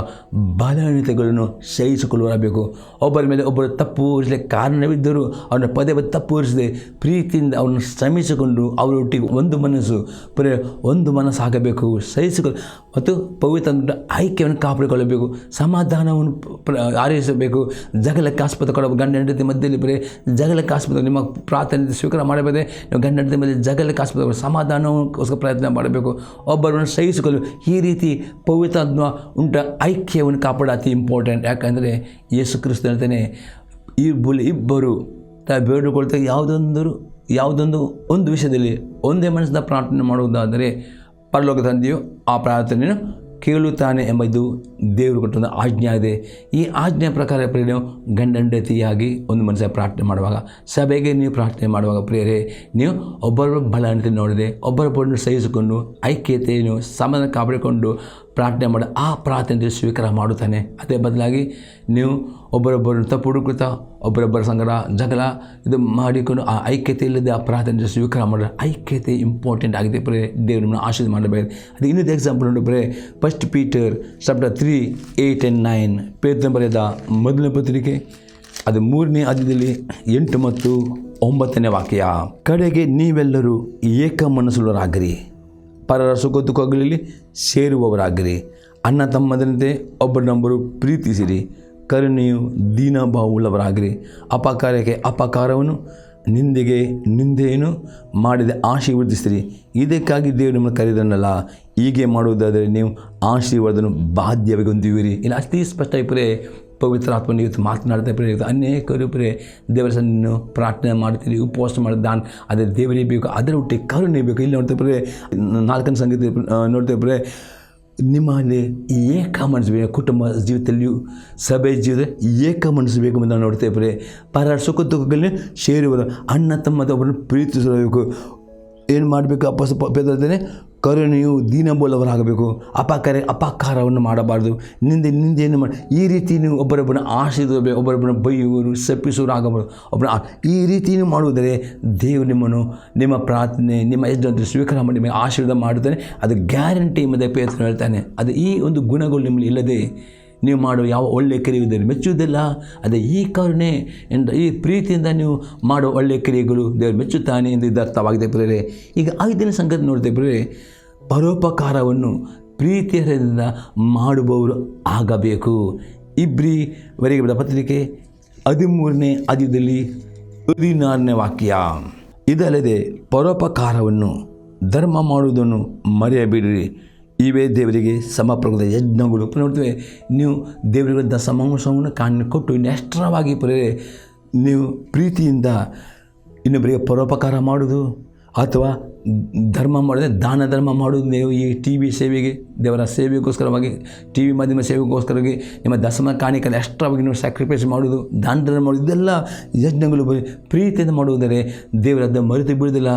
ಬಲಹೀನತೆಗಳನ್ನು ಸಹಿಸಿಕೊಳ್ಳಬೇಕು. ಒಬ್ಬರ ಮೇಲೆ ಒಬ್ಬರು ತಪ್ಪು ಹೊರಿಸಲಿಕ್ಕೆ ಕಾರಣವಿದ್ದರೂ ಅವರನ್ನು ಪದೇ ಪದೇ ತಪ್ಪು ಹೊರಿಸದೆ ಪ್ರೀತಿಯಿಂದ ಅವರನ್ನು ಶ್ರಮಿಸಿಕೊಂಡು ಅವರೊಟ್ಟಿಗೆ ಒಂದು ಮನಸ್ಸಾಗಬೇಕು, ಸಹಿಸಿಕೊಂಡು ಮತ್ತು ಪವಿತ್ರ ಐಕ್ಯವನ್ನು ಕಾಪಾಡಿಕೊಳ್ಳಬೇಕು. ಸಮಾಧಾನವನ್ನು ಆರೈಸಬೇಕು. ಜಗಳಕ್ಕೆ ಆಸ್ಪತ್ರೆ ಕೊಡಬೇಕು. ಗಂಡ ಹೆಂಡತಿ ಮಧ್ಯದಲ್ಲಿ ಬರೀ ಜಗಳಕ್ಕೆ ಆಸ್ಪತ್ರೆ ನಿಮ್ಮ ಪ್ರಾರ್ಥನೆ ಸ್ವೀಕಾರ ಮಾಡಬೇಕೇ. ನೀವು ಗಂಡ ಹೆಂಡತಿ ಮಧ್ಯೆ ಜಗಳಕ್ಕೆ ಆಸ್ಪತ್ರೆ ಸಮಾಧಾನಕ್ಕೋಸ್ಕರ ಪ್ರಯತ್ನ ಮಾಡಬೇಕು. ಒಬ್ಬರನ್ನು ಸಹಿಸಿಕೊಳ್ಳು. ಈ ರೀತಿ ಪವಿತ್ರಾತ್ಮ ಐಕ್ಯವನ್ನು ಕಾಪಾಡ ಅತಿ ಇಂಪಾರ್ಟೆಂಟ್. ಯಾಕಂದರೆ ಯೇಸು ಕ್ರಿಸ್ತ ಹೇಳ್ತಾನೆ, ಇಬ್ಬರು ಬೇಡಿಕೊಳ್ತಾ ಒಂದು ವಿಷಯದಲ್ಲಿ ಒಂದೇ ಮನಸ್ಸಿಂದ ಪ್ರಾರ್ಥನೆ ಮಾಡುವುದಾದರೆ ಪರಲೋಕ ತಂದೆಯು ಆ ಪ್ರಾರ್ಥನೆಯನ್ನು ಕೇಳುತ್ತಾನೆ ಎಂಬುದು ದೇವರು ಕೊಟ್ಟೊಂದು ಆಜ್ಞೆ ಇದೆ. ಈ ಆಜ್ಞೆ ಪ್ರಕಾರ ಪ್ರಿಯರು ಗಂಡ ಹೆಂಡತಿಯಾಗಿ ಒಂದು ಮನಸ್ಸಿಗೆ ಪ್ರಾರ್ಥನೆ ಮಾಡುವಾಗ, ಸಭೆಗೆ ನೀವು ಪ್ರಾರ್ಥನೆ ಮಾಡುವಾಗ ಪ್ರಿಯರೇ, ನೀವು ಒಬ್ಬರೊಬ್ಬರ ಬಲಹೀನತೆ ನೋಡದೆ ಒಬ್ಬರೊಬ್ಬರನ್ನು ಸಹಿಸಿಕೊಂಡು ಐಕ್ಯತೆಯನ್ನು ಸಮಾಧಾನ ಕಾಪಾಡಿಕೊಂಡು ಪ್ರಾರ್ಥನೆ ಮಾಡಿ ಆ ಪ್ರಾರ್ಥನೆ ಸ್ವೀಕಾರ ಮಾಡುತ್ತಾನೆ. ಅದೇ ಬದಲಾಗಿ ನೀವು ಒಬ್ಬರೊಬ್ಬರನ್ನು ತಪ್ಪು ಹುಡುಕುತ್ತಾ ಒಬ್ಬರೊಬ್ಬರ ಸಂಗಡ ಜಗಳ ಇದು ಮಾಡಿಕೊಂಡು ಆ ಐಕ್ಯತೆ ಇಲ್ಲದೆ ಆ ಪ್ರಾರ್ಥನೆ ಸ್ವೀಕಾರ ಮಾಡಿದ್ರೆ ಐಕ್ಯತೆ ಇಂಪಾರ್ಟೆಂಟ್ ಆಗಿದೆ. ಪ್ರಿಯ ದೇವರು ನಮ್ಮನ್ನು ಆಶೀರ್ವಾದ ಮಾಡಬೇಕು. ಅದು ಇನ್ನೊಂದು ಎಕ್ಸಾಂಪಲ್ ಉಂಟು ಪ್ರಿಯ. 1 Peter chapter 3, 8 and 9 ಪೇತ್ರನ ಬರೆದ ಮೊದಲನೇ ಪತ್ರಿಕೆ ಅದು 3ನೇ ಅಧ್ಯಾಯದಲ್ಲಿ 8 ಮತ್ತು 9ನೇ ವಾಕ್ಯ. ಕಡೆಗೆ ನೀವೆಲ್ಲರೂ ಏಕ ಮನಸ್ಸುಳ್ಳವರಾಗಿರಿ, ಪರರ ಸುಖ ದುಃಖಗಳಲ್ಲಿ ಸೇರುವವರಾಗಿರಿ, ಅಣ್ಣ ತಮ್ಮದಂತೆ ಒಬ್ಬರನ್ನೊಬ್ಬರು ಪ್ರೀತಿಸಿರಿ, ಕರುಣೆಯು ದೀನಭಾವವುಳ್ಳವರಾಗಿರಿ, ಅಪಕಾರಕ್ಕೆ ಅಪಕಾರವನ್ನು ನಿಂದೆಗೆ ನಿಂದೆಯನ್ನು ಮಾಡಿದ ಆಶೀರ್ವದಿಸಿರಿ. ಇದಕ್ಕಾಗಿ ದೇವರು ನಿಮ್ಮನ್ನು ಕರೆದನಲ್ಲ. ಹೀಗೆ ಮಾಡುವುದಾದರೆ ನೀವು ಆಶೀರ್ವಾದವನ್ನು ಬಾಧ್ಯವಾಗಿ ಹೊಂದುವಿರಿ. ಇಲ್ಲ ಅತಿ ಸ್ಪಷ್ಟವಾಗಿ ಪವಿತ್ರ ಆತ್ಮನ ಇವತ್ತು ಮಾತನಾಡ್ತಾ ಅನೇಕರು ದೇವರ ಸನ್ನು ಪ್ರಾರ್ಥನೆ ಮಾಡ್ತೀರಿ, ಉಪವಾಸ ಮಾಡಿದ್ದಾನೆ. ಅದೇ ದೇವರೇ ಬೇಕು, ಅದರ ಒಟ್ಟಿಗೆ ಕರುಣೆ ಬೇಕು. ಇಲ್ಲಿ ನೋಡ್ತೇವೆ 4ನೇ ಸಂಗತಿ ನೋಡ್ತೇವೆ, ನಿಮ್ಮಲ್ಲಿ ಏಕ ಮನಸ್ಸು ಬೇಕು. ಕುಟುಂಬ ಜೀವಿತದಲ್ಲಿಯೂ ಸಭೆ ಜೀವಿತದಲ್ಲಿ ಏಕ ಮನಸ್ಸು ಬೇಕು ಅಂತ ನೋಡ್ತೇವೆ. ಪರರ ಸುಖ ದುಃಖಗಳಲ್ಲಿ ಸೇರುವರು, ಅಣ್ಣ ತಮ್ಮದ ಒಬ್ಬರನ್ನು ಪ್ರೀತಿಸಬೇಕು. ಏನು ಮಾಡಬೇಕು? ಪೇತ್ರನೇ ಕರುಣೆಯು ದೀನಬೋಲವರಾಗಬೇಕು, ಅಪಕಾರವನ್ನು ಮಾಡಬಾರ್ದು, ನಿಂದೆಯನ್ನು ಮಾಡಿ ಈ ರೀತಿ ನೀವು ಒಬ್ಬರೊಬ್ಬರನ್ನ ಆಶೀರ್ವದಿಸಬೇಕು. ಒಬ್ಬರೊಬ್ಬರನ್ನ ಬೈಯುವರು ಸಪ್ಪಿಸುವರು ಆಗಬಾರ್ದು. ಈ ರೀತಿ ನೀವು ಮಾಡುವುದರೆ ದೇವರು ನಿಮ್ಮನ್ನು ನಿಮ್ಮ ಪ್ರಾರ್ಥನೆ ನಿಮ್ಮ ಯಜ್ಞ ಸ್ವೀಕಾರ ಮಾಡಿ ನಿಮಗೆ ಆಶೀರ್ವಾದ ಮಾಡುತ್ತಾನೆ. ಅದು ಗ್ಯಾರಂಟಿ ಎಂಬುದೇ ಪೇತ್ರ ಹೇಳ್ತಾನೆ. ಅದು ಈ ಒಂದು ಗುಣಗಳು ನಿಮ್ಮಲ್ಲಿ ಇಲ್ಲದೆ ನೀವು ಮಾಡುವ ಯಾವ ಒಳ್ಳೆಯ ಕ್ರಿಯೆಯುವುದನ್ನು ಮೆಚ್ಚುವುದಿಲ್ಲ. ಅದೇ ಈ ಕರುಣೆ ಈ ಪ್ರೀತಿಯಿಂದ ನೀವು ಮಾಡುವ ಒಳ್ಳೆಯ ಕ್ರಿಯೆಗಳು ದೇವರು ಮೆಚ್ಚುತ್ತಾನೆ ಎಂದು ಇದು ಅರ್ಥವಾಗಿದೆ ಪ್ರಿಯರೇ. ಈಗ 5ನೇ ಸಂಗತಿ ನೋಡ್ತೇವೆ ಪ್ರಿಯರೇ, ಪರೋಪಕಾರವನ್ನು ಪ್ರೀತಿಯಿಂದ ಮಾಡುವವರು ಆಗಬೇಕು. ಇಬ್ರಿಯವರೆಗೆ ಬರೆದ ಪತ್ರಿಕೆ 13ನೇ ಅಧ್ಯಾಯದಲ್ಲಿ 16ನೇ ವಾಕ್ಯ. ಇದಲ್ಲದೆ ಪರೋಪಕಾರವನ್ನು ಧರ್ಮ ಮಾಡುವುದನ್ನು ಮರೆಯಬೇಡಿರಿ, ಇವೇ ದೇವರಿಗೆ ಸಮರ್ಪಕದ ಯಜ್ಞಗಳು. ನೋಡ್ತೇವೆ, ನೀವು ದೇವರಿಗಿಂತ ಸಮಾಂಶವನ್ನು ಕೊಟ್ಟು ಎಷ್ಟರವಾಗಿ ನೀವು ಪ್ರೀತಿಯಿಂದ ಇನ್ನೊಬ್ಬರಿಗೆ ಪರೋಪಕಾರ ಮಾಡೋದು ಅಥವಾ ಧರ್ಮ ಮಾಡೋದೇ ದಾನ ಧರ್ಮ ಮಾಡೋದು. ನೀವು ಈ TV ಸೇವೆಗೆ ದೇವರ ಸೇವೆಗೋಸ್ಕರವಾಗಿ TV ಮಾಧ್ಯಮ ಸೇವೆಗೋಸ್ಕರವಾಗಿ ನಿಮ್ಮ ದಶಮ ಕಾಣಿಕೆಯಲ್ಲಿ ಎಷ್ಟರವಾಗಿ ನೀವು ಸ್ಯಾಕ್ರಿಫೈಸ್ ಮಾಡೋದು, ದಾನ ಧರ್ಮ ಮಾಡೋದು, ಇದೆಲ್ಲ ಯಜ್ಞಗಳು ಪ್ರೀತಿಯಿಂದ ಮಾಡುವುದರೆ ದೇವರದ್ದು ಮರೆತು ಬಿಡುವುದಿಲ್ಲ.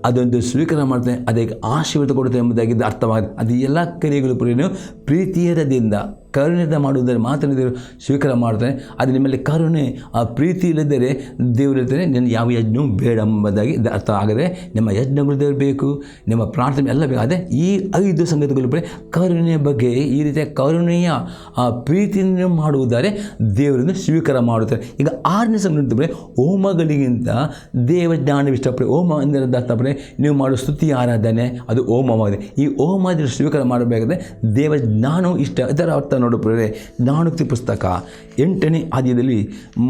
ಅದೊಂದು ಸ್ವೀಕಾರ ಮಾಡ್ತೇನೆ, ಅದಕ್ಕೆ ಆಶೀರ್ವಾದ ಕೊಡುತ್ತೆ ಎಂಬುದಾಗಿದ್ದು ಅರ್ಥವಾಗಿದೆ. ಅದು ಎಲ್ಲ ಕ್ರಿಯೆಗಳು ನೀವು ಪ್ರೀತಿಯದಿಂದ ಕರುಣೆಯಿಂದ ಮಾಡುವುದನ್ನು ಮಾತ್ರ ದೇವರು ಸ್ವೀಕಾರ ಮಾಡ್ತಾನೆ. ಅದು ನಿಮ್ಮಲ್ಲಿ ಕರುಣೆ ಆ ಪ್ರೀತಿ ಇಲ್ಲದರೆ ದೇವರು ಇರ್ತಾನೆ, ನನ್ನ ಯಾವ ಯಜ್ಞವೂ ಬೇಡ ಎಂಬುದಾಗಿ ಅರ್ಥ ಆಗದೆ. ನಿಮ್ಮ ಯಜ್ಞಗಳು ದೇವರು ಬೇಕು, ನಿಮ್ಮ ಪ್ರಾರ್ಥನೆ ಎಲ್ಲ ಬೇಕು. ಅದೇ ಈ 5 ಸಂಗತಿಗಳು ಕರುಣೆಯ ಬಗ್ಗೆ ಈ ರೀತಿಯ ಕರುಣೆಯ ಆ ಪ್ರೀತಿಯನ್ನು ಮಾಡುವುದಾದರೆ ದೇವರನ್ನು ಸ್ವೀಕಾರ ಮಾಡುತ್ತಾರೆ. ಈಗ 6ನೇ ಸಂಗತಿ ಹೋಮಗಳಿಗಿಂತ ದೇವಜ್ಞಾನ ಇಷ್ಟಪಡಿ. ಹೋಮ ಅಂದರೆ ಅರ್ಥ ನೀವು ಮಾಡುವ ಸ್ತುತಿ ಆರಾಧನೆ ಅದು ಹೋಮವಾಗಿದೆ. ಈ ಹೋಮದಲ್ಲಿ ಸ್ವೀಕಾರ ಮಾಡಬೇಕಾದ್ರೆ ದೇವಜ್ಞಾನವು ಇಷ್ಟ. ಇದರ ಅರ್ಥ ನೋಡುತ್ತೇವೆ. ಜ್ಞಾನೋಕ್ತಿ ಪುಸ್ತಕ 8ನೇ ಅಧ್ಯಾಯದಲ್ಲಿ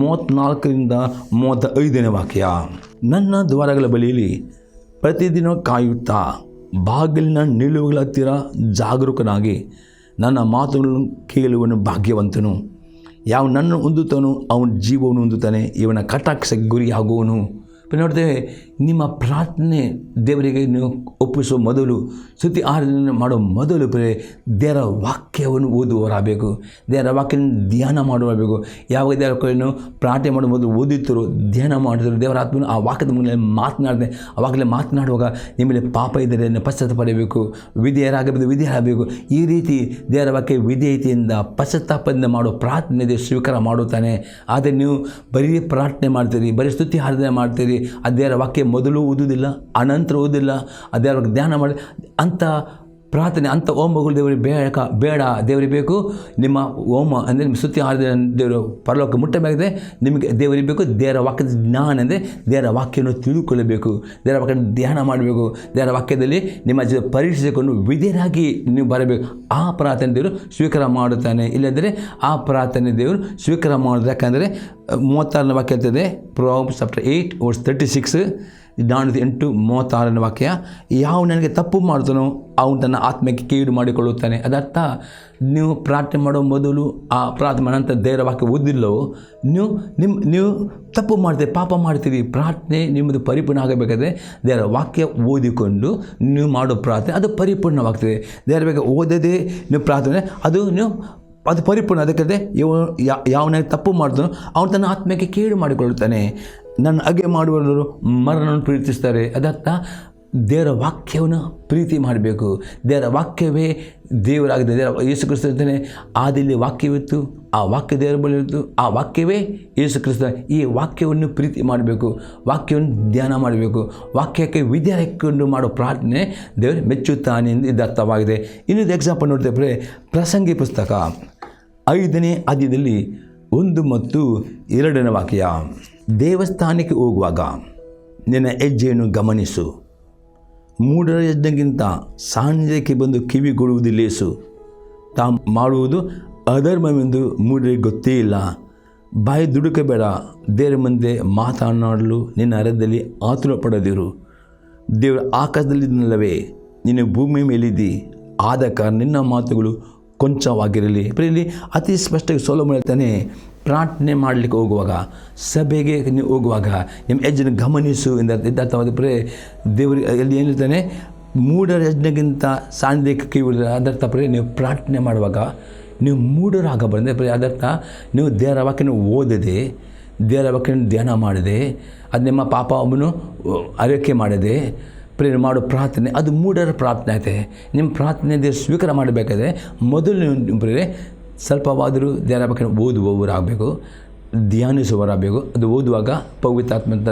34ರಿಂದ 35ನೇ ವಾಕ್ಯ. ನನ್ನ ದ್ವಾರಗಳ ಬಳಿಯಲ್ಲಿ ಪ್ರತಿದಿನ ಕಾಯುತ್ತಾ ಬಾಗಿಲಿನ ನಿಲುವುಗಳ ಹತ್ತಿರ ಜಾಗರೂಕನಾಗಿ ನನ್ನ ಮಾತುಗಳನ್ನು ಕೇಳುವನು ಭಾಗ್ಯವಂತನು. ಯಾವ ನನ್ನನ್ನು ಹೊಂದುತ್ತಾನೋ ಅವನ ಜೀವವನ್ನು ಹೊಂದುತ್ತಾನೆ, ಇವನ ಕಟಾಕ್ಷಕ್ಕೆ ಗುರಿಯಾಗುವನು. ನೋಡ್ತೇವೆ, ನಿಮ್ಮ ಪ್ರಾರ್ಥನೆ ದೇವರಿಗೆ ನೀವು ಒಪ್ಪಿಸುವ ಮೊದಲು, ಸ್ತುತಿ ಆರಾಧನೆ ಮಾಡೋ ಮೊದಲು ದೇವರ ವಾಕ್ಯವನ್ನು ಓದುವವರಾಗಬೇಕು, ದೇವರ ವಾಕ್ಯ ಧ್ಯಾನ ಮಾಡುವಬೇಕು. ಯಾವಾಗ ದೇವರ ವಾಕ್ಯವನ್ನು ಪ್ರಾರ್ಥನೆ ಮಾಡೋ ಮೊದಲು ಓದುತ್ತಿರೋ, ಧ್ಯಾನ ಮಾಡಿದ್ರು, ದೇವರ ಆತ್ಮನು ಆ ವಾಕ್ಯದ ಮೇಲೆ ಮಾತನಾಡಿದೆ. ಆ ವಾಕ್ಯದಲ್ಲಿ ಮಾತನಾಡುವಾಗ ನಿಮ್ಮಲ್ಲಿ ಪಾಪ ಇದ್ದರೆ ಪಶ್ಚಾತ್ತಾಪ ಪಡೆಯಬೇಕು, ವಿಧೇಯರಾಗಬೇಕು, ವಿಧೇಯರಾಗಬೇಕು. ಈ ರೀತಿ ದೇವರ ವಾಕ್ಯ ವಿಧೇಯತೆಯಿಂದ ಪಶ್ಚಾತ್ತಾಪದಿಂದ ಮಾಡೋ ಪ್ರಾರ್ಥನೆ ದೇವರು ಸ್ವೀಕಾರ ಮಾಡುತ್ತಾನೆ. ಆದರೆ ನೀವು ಬರೀ ಪ್ರಾರ್ಥನೆ ಮಾಡ್ತೀರಿ, ಬರೀ ಸ್ತುತಿ ಆರಾಧನೆ ಮಾಡ್ತೀರಿ, ಆ ದೇವರ ವಾಕ್ಯ ಮೊದಲು ಓದುವುದಿಲ್ಲ, ಅನಂತರ ಓದುವುದಿಲ್ಲ, ಆ ದೇವರ ಧ್ಯಾನ ಮಾಡಿ ಅಂಥ ಪ್ರಾರ್ಥನೆ, ಅಂಥ ಹೋಮಗಳು ದೇವರಿಗೆ ಬೇಡ. ದೇವರಿಗೆ ಬೇಕು ನಿಮ್ಮ ಹೋಮ ಅಂದರೆ ನಿಮ್ಮ ಸ್ತುತಿ ಆರಾಧನೆ ದೇವರು ಪರಲೋಕ ಮುಟ್ಟಬೇಕಾಗಿದೆ. ನಿಮಗೆ ದೇವರಿಗೆ ಬೇಕು ದೇವರ ವಾಕ್ಯದ ಜ್ಞಾನ ಅಂದರೆ ದೇವರ ವಾಕ್ಯವನ್ನು ತಿಳ್ಕೊಳ್ಳಬೇಕು, ದೇವರ ವಾಕ್ಯ ಧ್ಯಾನ ಮಾಡಬೇಕು, ದೇವರ ವಾಕ್ಯದಲ್ಲಿ ನಿಮ್ಮ ಪರೀಕ್ಷಿಸಿಕೊಂಡು ವಿಧೇಯರಾಗಿ ನೀವು ಬರಬೇಕು. ಆ ಪ್ರಾರ್ಥನೆ ದೇವರು ಸ್ವೀಕಾರ ಮಾಡುತ್ತಾನೆ. ಇಲ್ಲಂದರೆ ಆ ಪ್ರಾರ್ಥನೆ ದೇವರು ಸ್ವೀಕಾರ ಮಾಡೋದು. ಯಾಕಂದರೆ 36ನೇ ವಾಕ್ಯ ಇರ್ತದೆ, Proverbs chapter 8 verse 36, 8:36 ವಾಕ್ಯ, ಯಾವ ನನಗೆ ತಪ್ಪು ಮಾಡ್ತಾನೋ ಅವನು ತನ್ನ ಆತ್ಮಕ್ಕೆ ಕೇಡು ಮಾಡಿಕೊಳ್ಳುತ್ತಾನೆ. ಅದರ್ಥ ನೀವು ಪ್ರಾರ್ಥನೆ ಮಾಡೋ ಮೊದಲು ಆ ಪ್ರಾರ್ಥನೆ ನಂತರ ದೇವರ ವಾಕ್ಯ ಓದಿಲ್ಲವೋ ನೀವು ತಪ್ಪು ಮಾಡ್ತೀರಿ, ಪಾಪ ಮಾಡ್ತೀರಿ. ಪ್ರಾರ್ಥನೆ ನಿಮ್ಮದು ಪರಿಪೂರ್ಣ ಆಗಬೇಕಾದ್ರೆ ದೇವರ ವಾಕ್ಯ ಓದಿಕೊಂಡು ನೀವು ಮಾಡೋ ಪ್ರಾರ್ಥನೆ ಅದು ಪರಿಪೂರ್ಣವಾಗ್ತದೆ. ದೇವರ ಬಗ್ಗೆ ಓದದೆ ನೀವು ಪ್ರಾರ್ಥನೆ ಅದು ಪರಿಪೂರ್ಣ. ಅದಕ್ಕೆ ಯಾವನಾಗಿ ತಪ್ಪು ಮಾಡ್ತಾನೋ ಅವನು ತನ್ನ ಆತ್ಮಕ್ಕೆ ಕೇಡು ಮಾಡಿಕೊಳ್ಳುತ್ತಾನೆ. ನನ್ನ ಹಾಗೆ ಮಾಡುವವರು ಮರಣವನ್ನು ಪ್ರೀತಿಸ್ತಾರೆ. ಅದರ್ಥ ದೇವರ ವಾಕ್ಯವನ್ನು ಪ್ರೀತಿ ಮಾಡಬೇಕು. ದೇವರ ವಾಕ್ಯವೇ ದೇವರಾಗಿದೆ. ದೇವರ ಯೇಸು ಕ್ರಿಸ್ತ ಇರ್ತಾನೆ, ಆದಿಯಲ್ಲಿ ವಾಕ್ಯವಿತ್ತು, ಆ ವಾಕ್ಯ ದೇವರ ಬಳಿ ಇತ್ತು, ಆ ವಾಕ್ಯವೇ ಯೇಸು ಕ್ರಿಸ್ತ. ಈ ವಾಕ್ಯವನ್ನು ಪ್ರೀತಿ ಮಾಡಬೇಕು, ವಾಕ್ಯವನ್ನು ಧ್ಯಾನ ಮಾಡಬೇಕು, ವಾಕ್ಯಕ್ಕೆ ವಿಧೇಯರಾಗಿಕೊಂಡು ಮಾಡೋ ಪ್ರಾರ್ಥನೆ ದೇವರು ಮೆಚ್ಚುತ್ತಾನೆ ಎಂದು ಇದು ಅರ್ಥವಾಗಿದೆ. ಇನ್ನೊಂದು ಎಕ್ಸಾಂಪಲ್ ನೋಡ್ತೇವೆ, ಪ್ರಸಂಗಿ ಪುಸ್ತಕ 5ನೇ ಅಧ್ಯಾಯದಲ್ಲಿ 1 ಮತ್ತು 2ನೇ ವಾಕ್ಯ. ದೇವಸ್ಥಾನಕ್ಕೆ ಹೋಗುವಾಗ ನಿನ್ನ ಹೆಜ್ಜೆಯನ್ನು ಗಮನಿಸು, ಮೂಢರ ಯಜ್ಞಕ್ಕಿಂತ ಸಾನ್ನಿಧ್ಯಕ್ಕೆ ಬಂದು ಕಿವಿಗೊಡುವುದು ಲೇಸು, ಮಾಡುವುದು ಅಧರ್ಮವೆಂದು ಮೂಢರಿಗೆ ಗೊತ್ತೇ ಇಲ್ಲ. ಬಾಯಿ ದುಡುಕಬೇಡ, ದೇವರ ಮುಂದೆ ಮಾತನಾಡಲು ನಿನ್ನ ಹೃದಯದಲ್ಲಿ ಆತುರ ಪಡದಿರು. ದೇವರ ಆಕಾಶದಲ್ಲಿದ್ದನಲ್ಲವೇ ನಿನ್ನ ಭೂಮಿ ಮೇಲಿದ್ದಿ, ಆದ ಕಾರಣ ನಿನ್ನ ಮಾತುಗಳು ಕೊಂಚವಾಗಿರಲಿ. ಇಲ್ಲಿ ಅತಿ ಸ್ಪಷ್ಟವಾಗಿ ಸೊಲೊಮೋನ ಹೇಳ್ತಾನೆ, ಪ್ರಾರ್ಥನೆ ಮಾಡಲಿಕ್ಕೆ ಹೋಗುವಾಗ, ಸಭೆಗೆ ನೀವು ಹೋಗುವಾಗ ನಿಮ್ಮ ಹೆಜ್ಜೆಯನ್ನು ಗಮನಿಸು ಎಂದರ್ಥವಾದ ದೇವರು ಎಲ್ಲಿ ಏನಿರ್ತಾನೆ, ಮೂಢರ ಯಜ್ಞಕ್ಕಿಂತ ಸಾನ್ನಿಧ್ಯಕ್ಕೆ ಕಿವಿಗೊಡುವುದು. ಅದರ್ಥ ನೀವು ಪ್ರಾರ್ಥನೆ ಮಾಡುವಾಗ ನೀವು ಮೂಢರಾಗಬಾರದು. ಅದರ್ಥ ನೀವು ದೇವರ ವಾಕ್ಯನ ಓದದೆ, ದೇವರ ವಾಕ್ಯನ ಧ್ಯಾನ ಮಾಡದೆ, ಅದು ನಿಮ್ಮ ಪಾಪವನ್ನು ಅರಿಕೆ ಮಾಡದೆ ಮಾಡೋ ಪ್ರಾರ್ಥನೆ ಅದು ಮೂಢರ ಪ್ರಾರ್ಥನೆ ಆಯ್ತೆ. ನಿಮ್ಮ ಪ್ರಾರ್ಥನೆ ದೇವರು ಸ್ವೀಕಾರ ಮಾಡಬೇಕಾದ್ರೆ ಮೊದಲು ನೀವು ಸ್ವಲ್ಪವಾದರೂ ದೇವರ ಬಗ್ಗೆ ಓದುವವರಾಗಬೇಕು, ಧ್ಯಾನಿಸುವವರಾಗಬೇಕು. ಅದು ಓದುವಾಗ ಪವಿತ್ರಾತ್ಮ ಅಂತ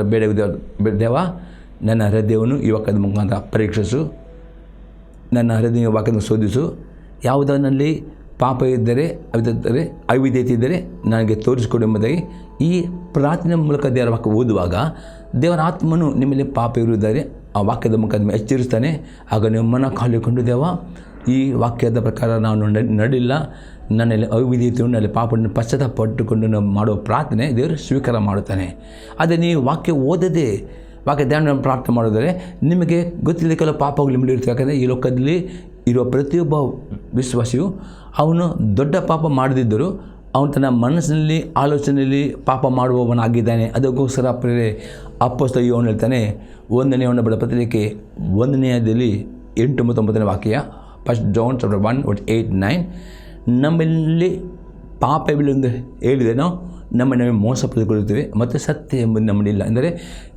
ದೇವ ನನ್ನ ಹೃದಯವನ್ನು ಈ ವಾಕ್ಯದ ಮುಖಾಂತರ ಪರೀಕ್ಷಿಸು, ನನ್ನ ಹೃದಯ ವಾಕ್ಯವನ್ನು ಶೋಧಿಸು, ಯಾವುದರಲ್ಲಿ ಪಾಪ ಇದ್ದರೆ ಅವಿಧೇಯತೆ ಇದ್ದರೆ ನನಗೆ ತೋರಿಸಿಕೊಡು ಎಂಬುದಾಗಿ ಈ ಪ್ರಾರ್ಥನೆ ಮೂಲಕ ದೇವರ ವಾಕ್ಯ ಓದುವಾಗ ದೇವರ ಆತ್ಮನು ನಿಮ್ಮಲ್ಲಿ ಪಾಪ ಇರುವುದಾದರೆ ಆ ವಾಕ್ಯದ ಮುಖಾಂತರ ಎಚ್ಚರಿಸ್ತಾನೆ. ಆಗ ನೀವು ಮನ ಕಾಲಿಕೊಂಡು, ದೇವ ಈ ವಾಕ್ಯದ ಪ್ರಕಾರ ನಾನು ನಡಿಲ್ಲ, ನನ್ನಲ್ಲಿ ಅವಿಧೇಯತೆಯನ್ನು ನನ್ನಲ್ಲಿ ಪಾಪವನ್ನು ಪಶ್ಚಾತ್ತಾಪಟ್ಟುಕೊಂಡು ನಾವು ಮಾಡೋ ಪ್ರಾರ್ಥನೆ ದೇವರು ಸ್ವೀಕಾರ ಮಾಡುತ್ತಾನೆ. ಅದೇ ನೀವು ವಾಕ್ಯ ಓದದೆ ವಾಕ್ಯ ಧ್ಯಾನ ಪ್ರಾರ್ಥನೆ ಮಾಡಿದರೆ ನಿಮಗೆ ಗೊತ್ತಿಲ್ಲ ಕೆಲವು ಪಾಪಗಳು ನಿಮ್ಮಲ್ಲಿ ಇರ್ತವೆ. ಯಾಕಂದರೆ ಈ ಲೋಕದಲ್ಲಿ ಇರುವ ಪ್ರತಿಯೊಬ್ಬ ವಿಶ್ವಾಸಿಯು ಅವನು ದೊಡ್ಡ ಪಾಪ ಮಾಡದಿದ್ದರೂ ಅವನು ತನ್ನ ಮನಸ್ಸಿನಲ್ಲಿ ಆಲೋಚನೆಯಲ್ಲಿ ಪಾಪ ಮಾಡುವವನಾಗಿದ್ದಾನೆ. ಅದಕ್ಕೋಸ್ಕರ ಅಪೊಸ್ತಲ ಯೋಹನ ಹೇಳ್ತಾನೆ, 1ನೇ ಯೋಹನ ಪತ್ರಿಕೆ 1ನೇ ಅಧ್ಯಾಯದಲ್ಲಿ 8 ಮತ್ತು 9ನೇ ವಾಕ್ಯ, 1 John chapter 1 verse 8, 9, ನಮ್ಮಲ್ಲಿ ಪಾಪವಿല്ലെಂದು ಹೇಳಿದೆ ನಾವು ನಮ್ಮನ್ನು ಮೋಸ ಪಡೆದುಕೊಳ್ಳುತ್ತೇವೆ ಮತ್ತು ಸತ್ಯ ಎಂಬುದು ನಮ್ಮಲ್ಲಿಲ್ಲ. ಅಂದರೆ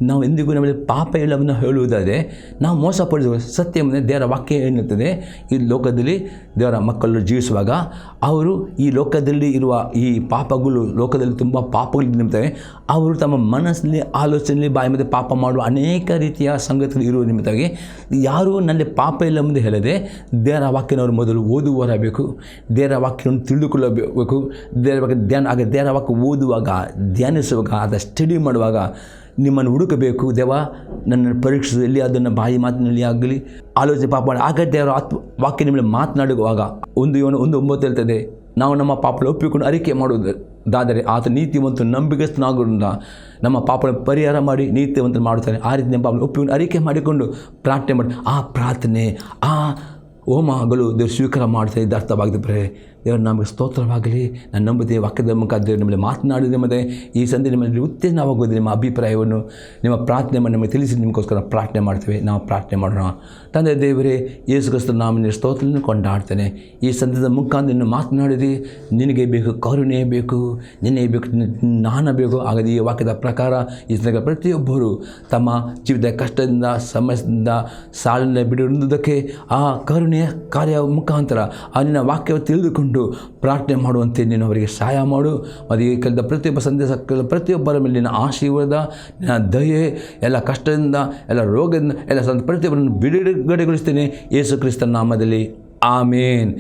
ನಾವು ಎಂದಿಗೂ ನಮ್ಮಲ್ಲಿ ಪಾಪ ಇಲ್ಲವನ್ನು ಹೇಳುವುದಾದರೆ ನಾವು ಮೋಸ ಪಡೆದು ಸತ್ಯ ಎಂಬುದೇ ದೇವರ ವಾಕ್ಯ ಏನಿರ್ತದೆ. ಈ ಲೋಕದಲ್ಲಿ ದೇವರ ಮಕ್ಕಳು ಜೀವಿಸುವಾಗ ಅವರು ಈ ಲೋಕದಲ್ಲಿ ಇರುವ ಈ ಪಾಪಗಳು, ಲೋಕದಲ್ಲಿ ತುಂಬ ಪಾಪಗಳು ನಿಮಿತ್ತವೆ, ಅವರು ತಮ್ಮ ಮನಸ್ಸಿನಲ್ಲಿ ಆಲೋಚನೆಯಲ್ಲಿ ಬಾಯಿ ಮೇಲೆ ಪಾಪ ಮಾಡುವ ಅನೇಕ ರೀತಿಯ ಸಂಗತಿಗಳು ಇರುವ ನಿಮಿತ್ತವಾಗಿ ಯಾರೂ ನಲ್ಲಿ ಪಾಪ ಇಲ್ಲ ಎಂಬುದು ಹೇಳದೆ ದೇವರ ವಾಕ್ಯನವರು ಮೊದಲು ಓದುವರಾಗಬೇಕು, ದೇವರ ವಾಕ್ಯವನ್ನು ತಿಳಿದುಕೊಳ್ಳಬೇಕು. ದೇವರ ಬಗ್ಗೆ ದೇವರ ವಾಕ್ಯ ಓದುವಾಗ, ಧ್ಯಾನಿಸುವಾಗ, ಅದನ್ನು ಸ್ಟಡಿ ಮಾಡುವಾಗ ನಿಮ್ಮನ್ನು ಹುಡುಕಬೇಕು. ದೇವ ನನ್ನನ್ನು ಪರೀಕ್ಷಿಸು, ಎಲ್ಲಿ ಅದನ್ನು ಬಾಯಿ ಮಾತಿನಲ್ಲಿ ಆಗಲಿ ಆಲೋಚನೆ ಪಾಪ ಮಾಡಿ. ಆಗ ದೇವರ ವಾಕ್ಯ ನಿಮ್ಮಲ್ಲಿ ಮಾತನಾಡುವಾಗ 1 Yohana 1:9 ಹೇಳ್ತದೆ, ನಾವು ನಮ್ಮ ಪಾಪಗಳನ್ನು ಒಪ್ಪಿಕೊಂಡು ಅರಿಕೆ ಮಾಡುವುದಾದರೆ ಆತ ನೀತಿವಂತ ನಂಬಿಗಸ್ತನಾಗೋದ್ರಿಂದ ನಮ್ಮ ಪಾಪಗಳನ್ನು ಪರಿಹಾರ ಮಾಡಿ ನೀತಿವಂತ ಮಾಡುತ್ತಾನೆ. ಆ ರೀತಿ ನಮ್ಮ ಪಾಪಗಳನ್ನು ಒಪ್ಪಿಕೊಂಡು ಅರಿಕೆ ಮಾಡಿಕೊಂಡು ಪ್ರಾರ್ಥನೆ ಮಾಡಿ ಆ ಪ್ರಾರ್ಥನೆ, ಆ ಹೋಮಗಳು ದೇವರು ಸ್ವೀಕಾರ ಮಾಡ್ತಾ ಇದ್ದ ಅರ್ಥವಾಗಿದೆ. ದೇವರು ನಮಗೆ ಸ್ತೋತ್ರವಾಗಲಿ. ನಾನು ನಂಬುತ್ತೇನೆ ವಾಕ್ಯದ ಮುಖಾಂತರ ನಿಮ್ಮಲ್ಲಿ ಮಾತನಾಡಿದೆ ಮತ್ತು ಈ ಸಂಧಿ ನಿಮ್ಮಲ್ಲಿ ಉತ್ತೇಜನವಾಗೋದು. ನಿಮ್ಮ ಅಭಿಪ್ರಾಯವನ್ನು, ನಿಮ್ಮ ಪ್ರಾರ್ಥನೆಯನ್ನು ನಮಗೆ ತಿಳಿಸಿ ನಿಮಗೋಸ್ಕರ ಪ್ರಾರ್ಥನೆ ಮಾಡ್ತೇವೆ. ನಾವು ಪ್ರಾರ್ಥನೆ ಮಾಡೋಣ. ತಂದೆ ದೇವರೇ, ಯೇಸು ಕ್ರಿಸ್ತನ ನಾಮದಲ್ಲಿ ಸ್ತೋತ್ರವನ್ನು ಕೊಂಡಾಡ್ತೇನೆ. ಈ ಸಂದರ್ಭದ ಮುಖಾಂತರ ನೀನು ಮಾತನಾಡಿದಿ, ನಿನಗೆ ಬೇಕು ಕರುಣೆ ಬೇಕು, ನಿನ್ನೆ ಬೇಕು, ಜ್ಞಾನ ಬೇಕು. ಹಾಗಾಗಿ ಈ ವಾಕ್ಯದ ಪ್ರಕಾರ ಈ ಸಂದರ್ಭ ಪ್ರತಿಯೊಬ್ಬರು ತಮ್ಮ ಜೀವಿತ ಕಷ್ಟದಿಂದ, ಸಮಸ್ಯೆಯಿಂದ, ಸಾಲಿನ ಬಿಡುವುದಕ್ಕೆ ಆ ಕರುಣೆಯ ಕಾರ್ಯ ಮುಖಾಂತರ ಆ ನಿನ್ನ ವಾಕ್ಯವನ್ನು ತಿಳಿದುಕೊಂಡು ಪ್ರಾರ್ಥನೆ ಮಾಡುವಂತೆ ನೀನು ಅವರಿಗೆ ಸಹಾಯ ಮಾಡು. ಮತ್ತು ಈ ಕಲಿತ ಪ್ರತಿಯೊಬ್ಬ ಸಂದೇಶ ಪ್ರತಿಯೊಬ್ಬರ ಮೇಲೆ ನಿನ್ನ ಆಶೀರ್ವಾದ, ನಿನ್ನ ದಯೆ, ಎಲ್ಲ ಕಷ್ಟದಿಂದ, ಎಲ್ಲ ರೋಗದಿಂದ, ಎಲ್ಲ ಪ್ರತಿಯೊಬ್ಬರನ್ನು ಬಿಡುಗಡೆಗೊಳಿಸ್ತೇನೆ ಯೇಸು ಕ್ರಿಸ್ತನ ನಾಮದಲ್ಲಿ. ಆಮೇನ್.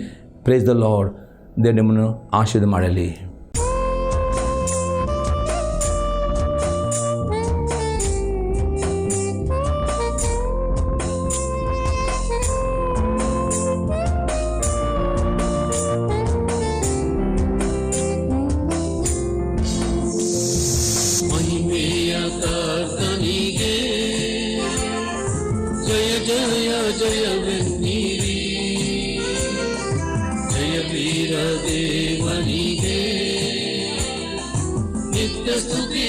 Praise the Lord. ದೇವರು ನಿಮ್ಮನ್ನು ಆಶೀರ್ವಾದ ಮಾಡಲಿ. ಜಯವೆನ್ನಿರಿ, ಜಯ ವೀರ ದೇವನಿಗೆ ನಿತ್ಯ ಸ್ತುತಿ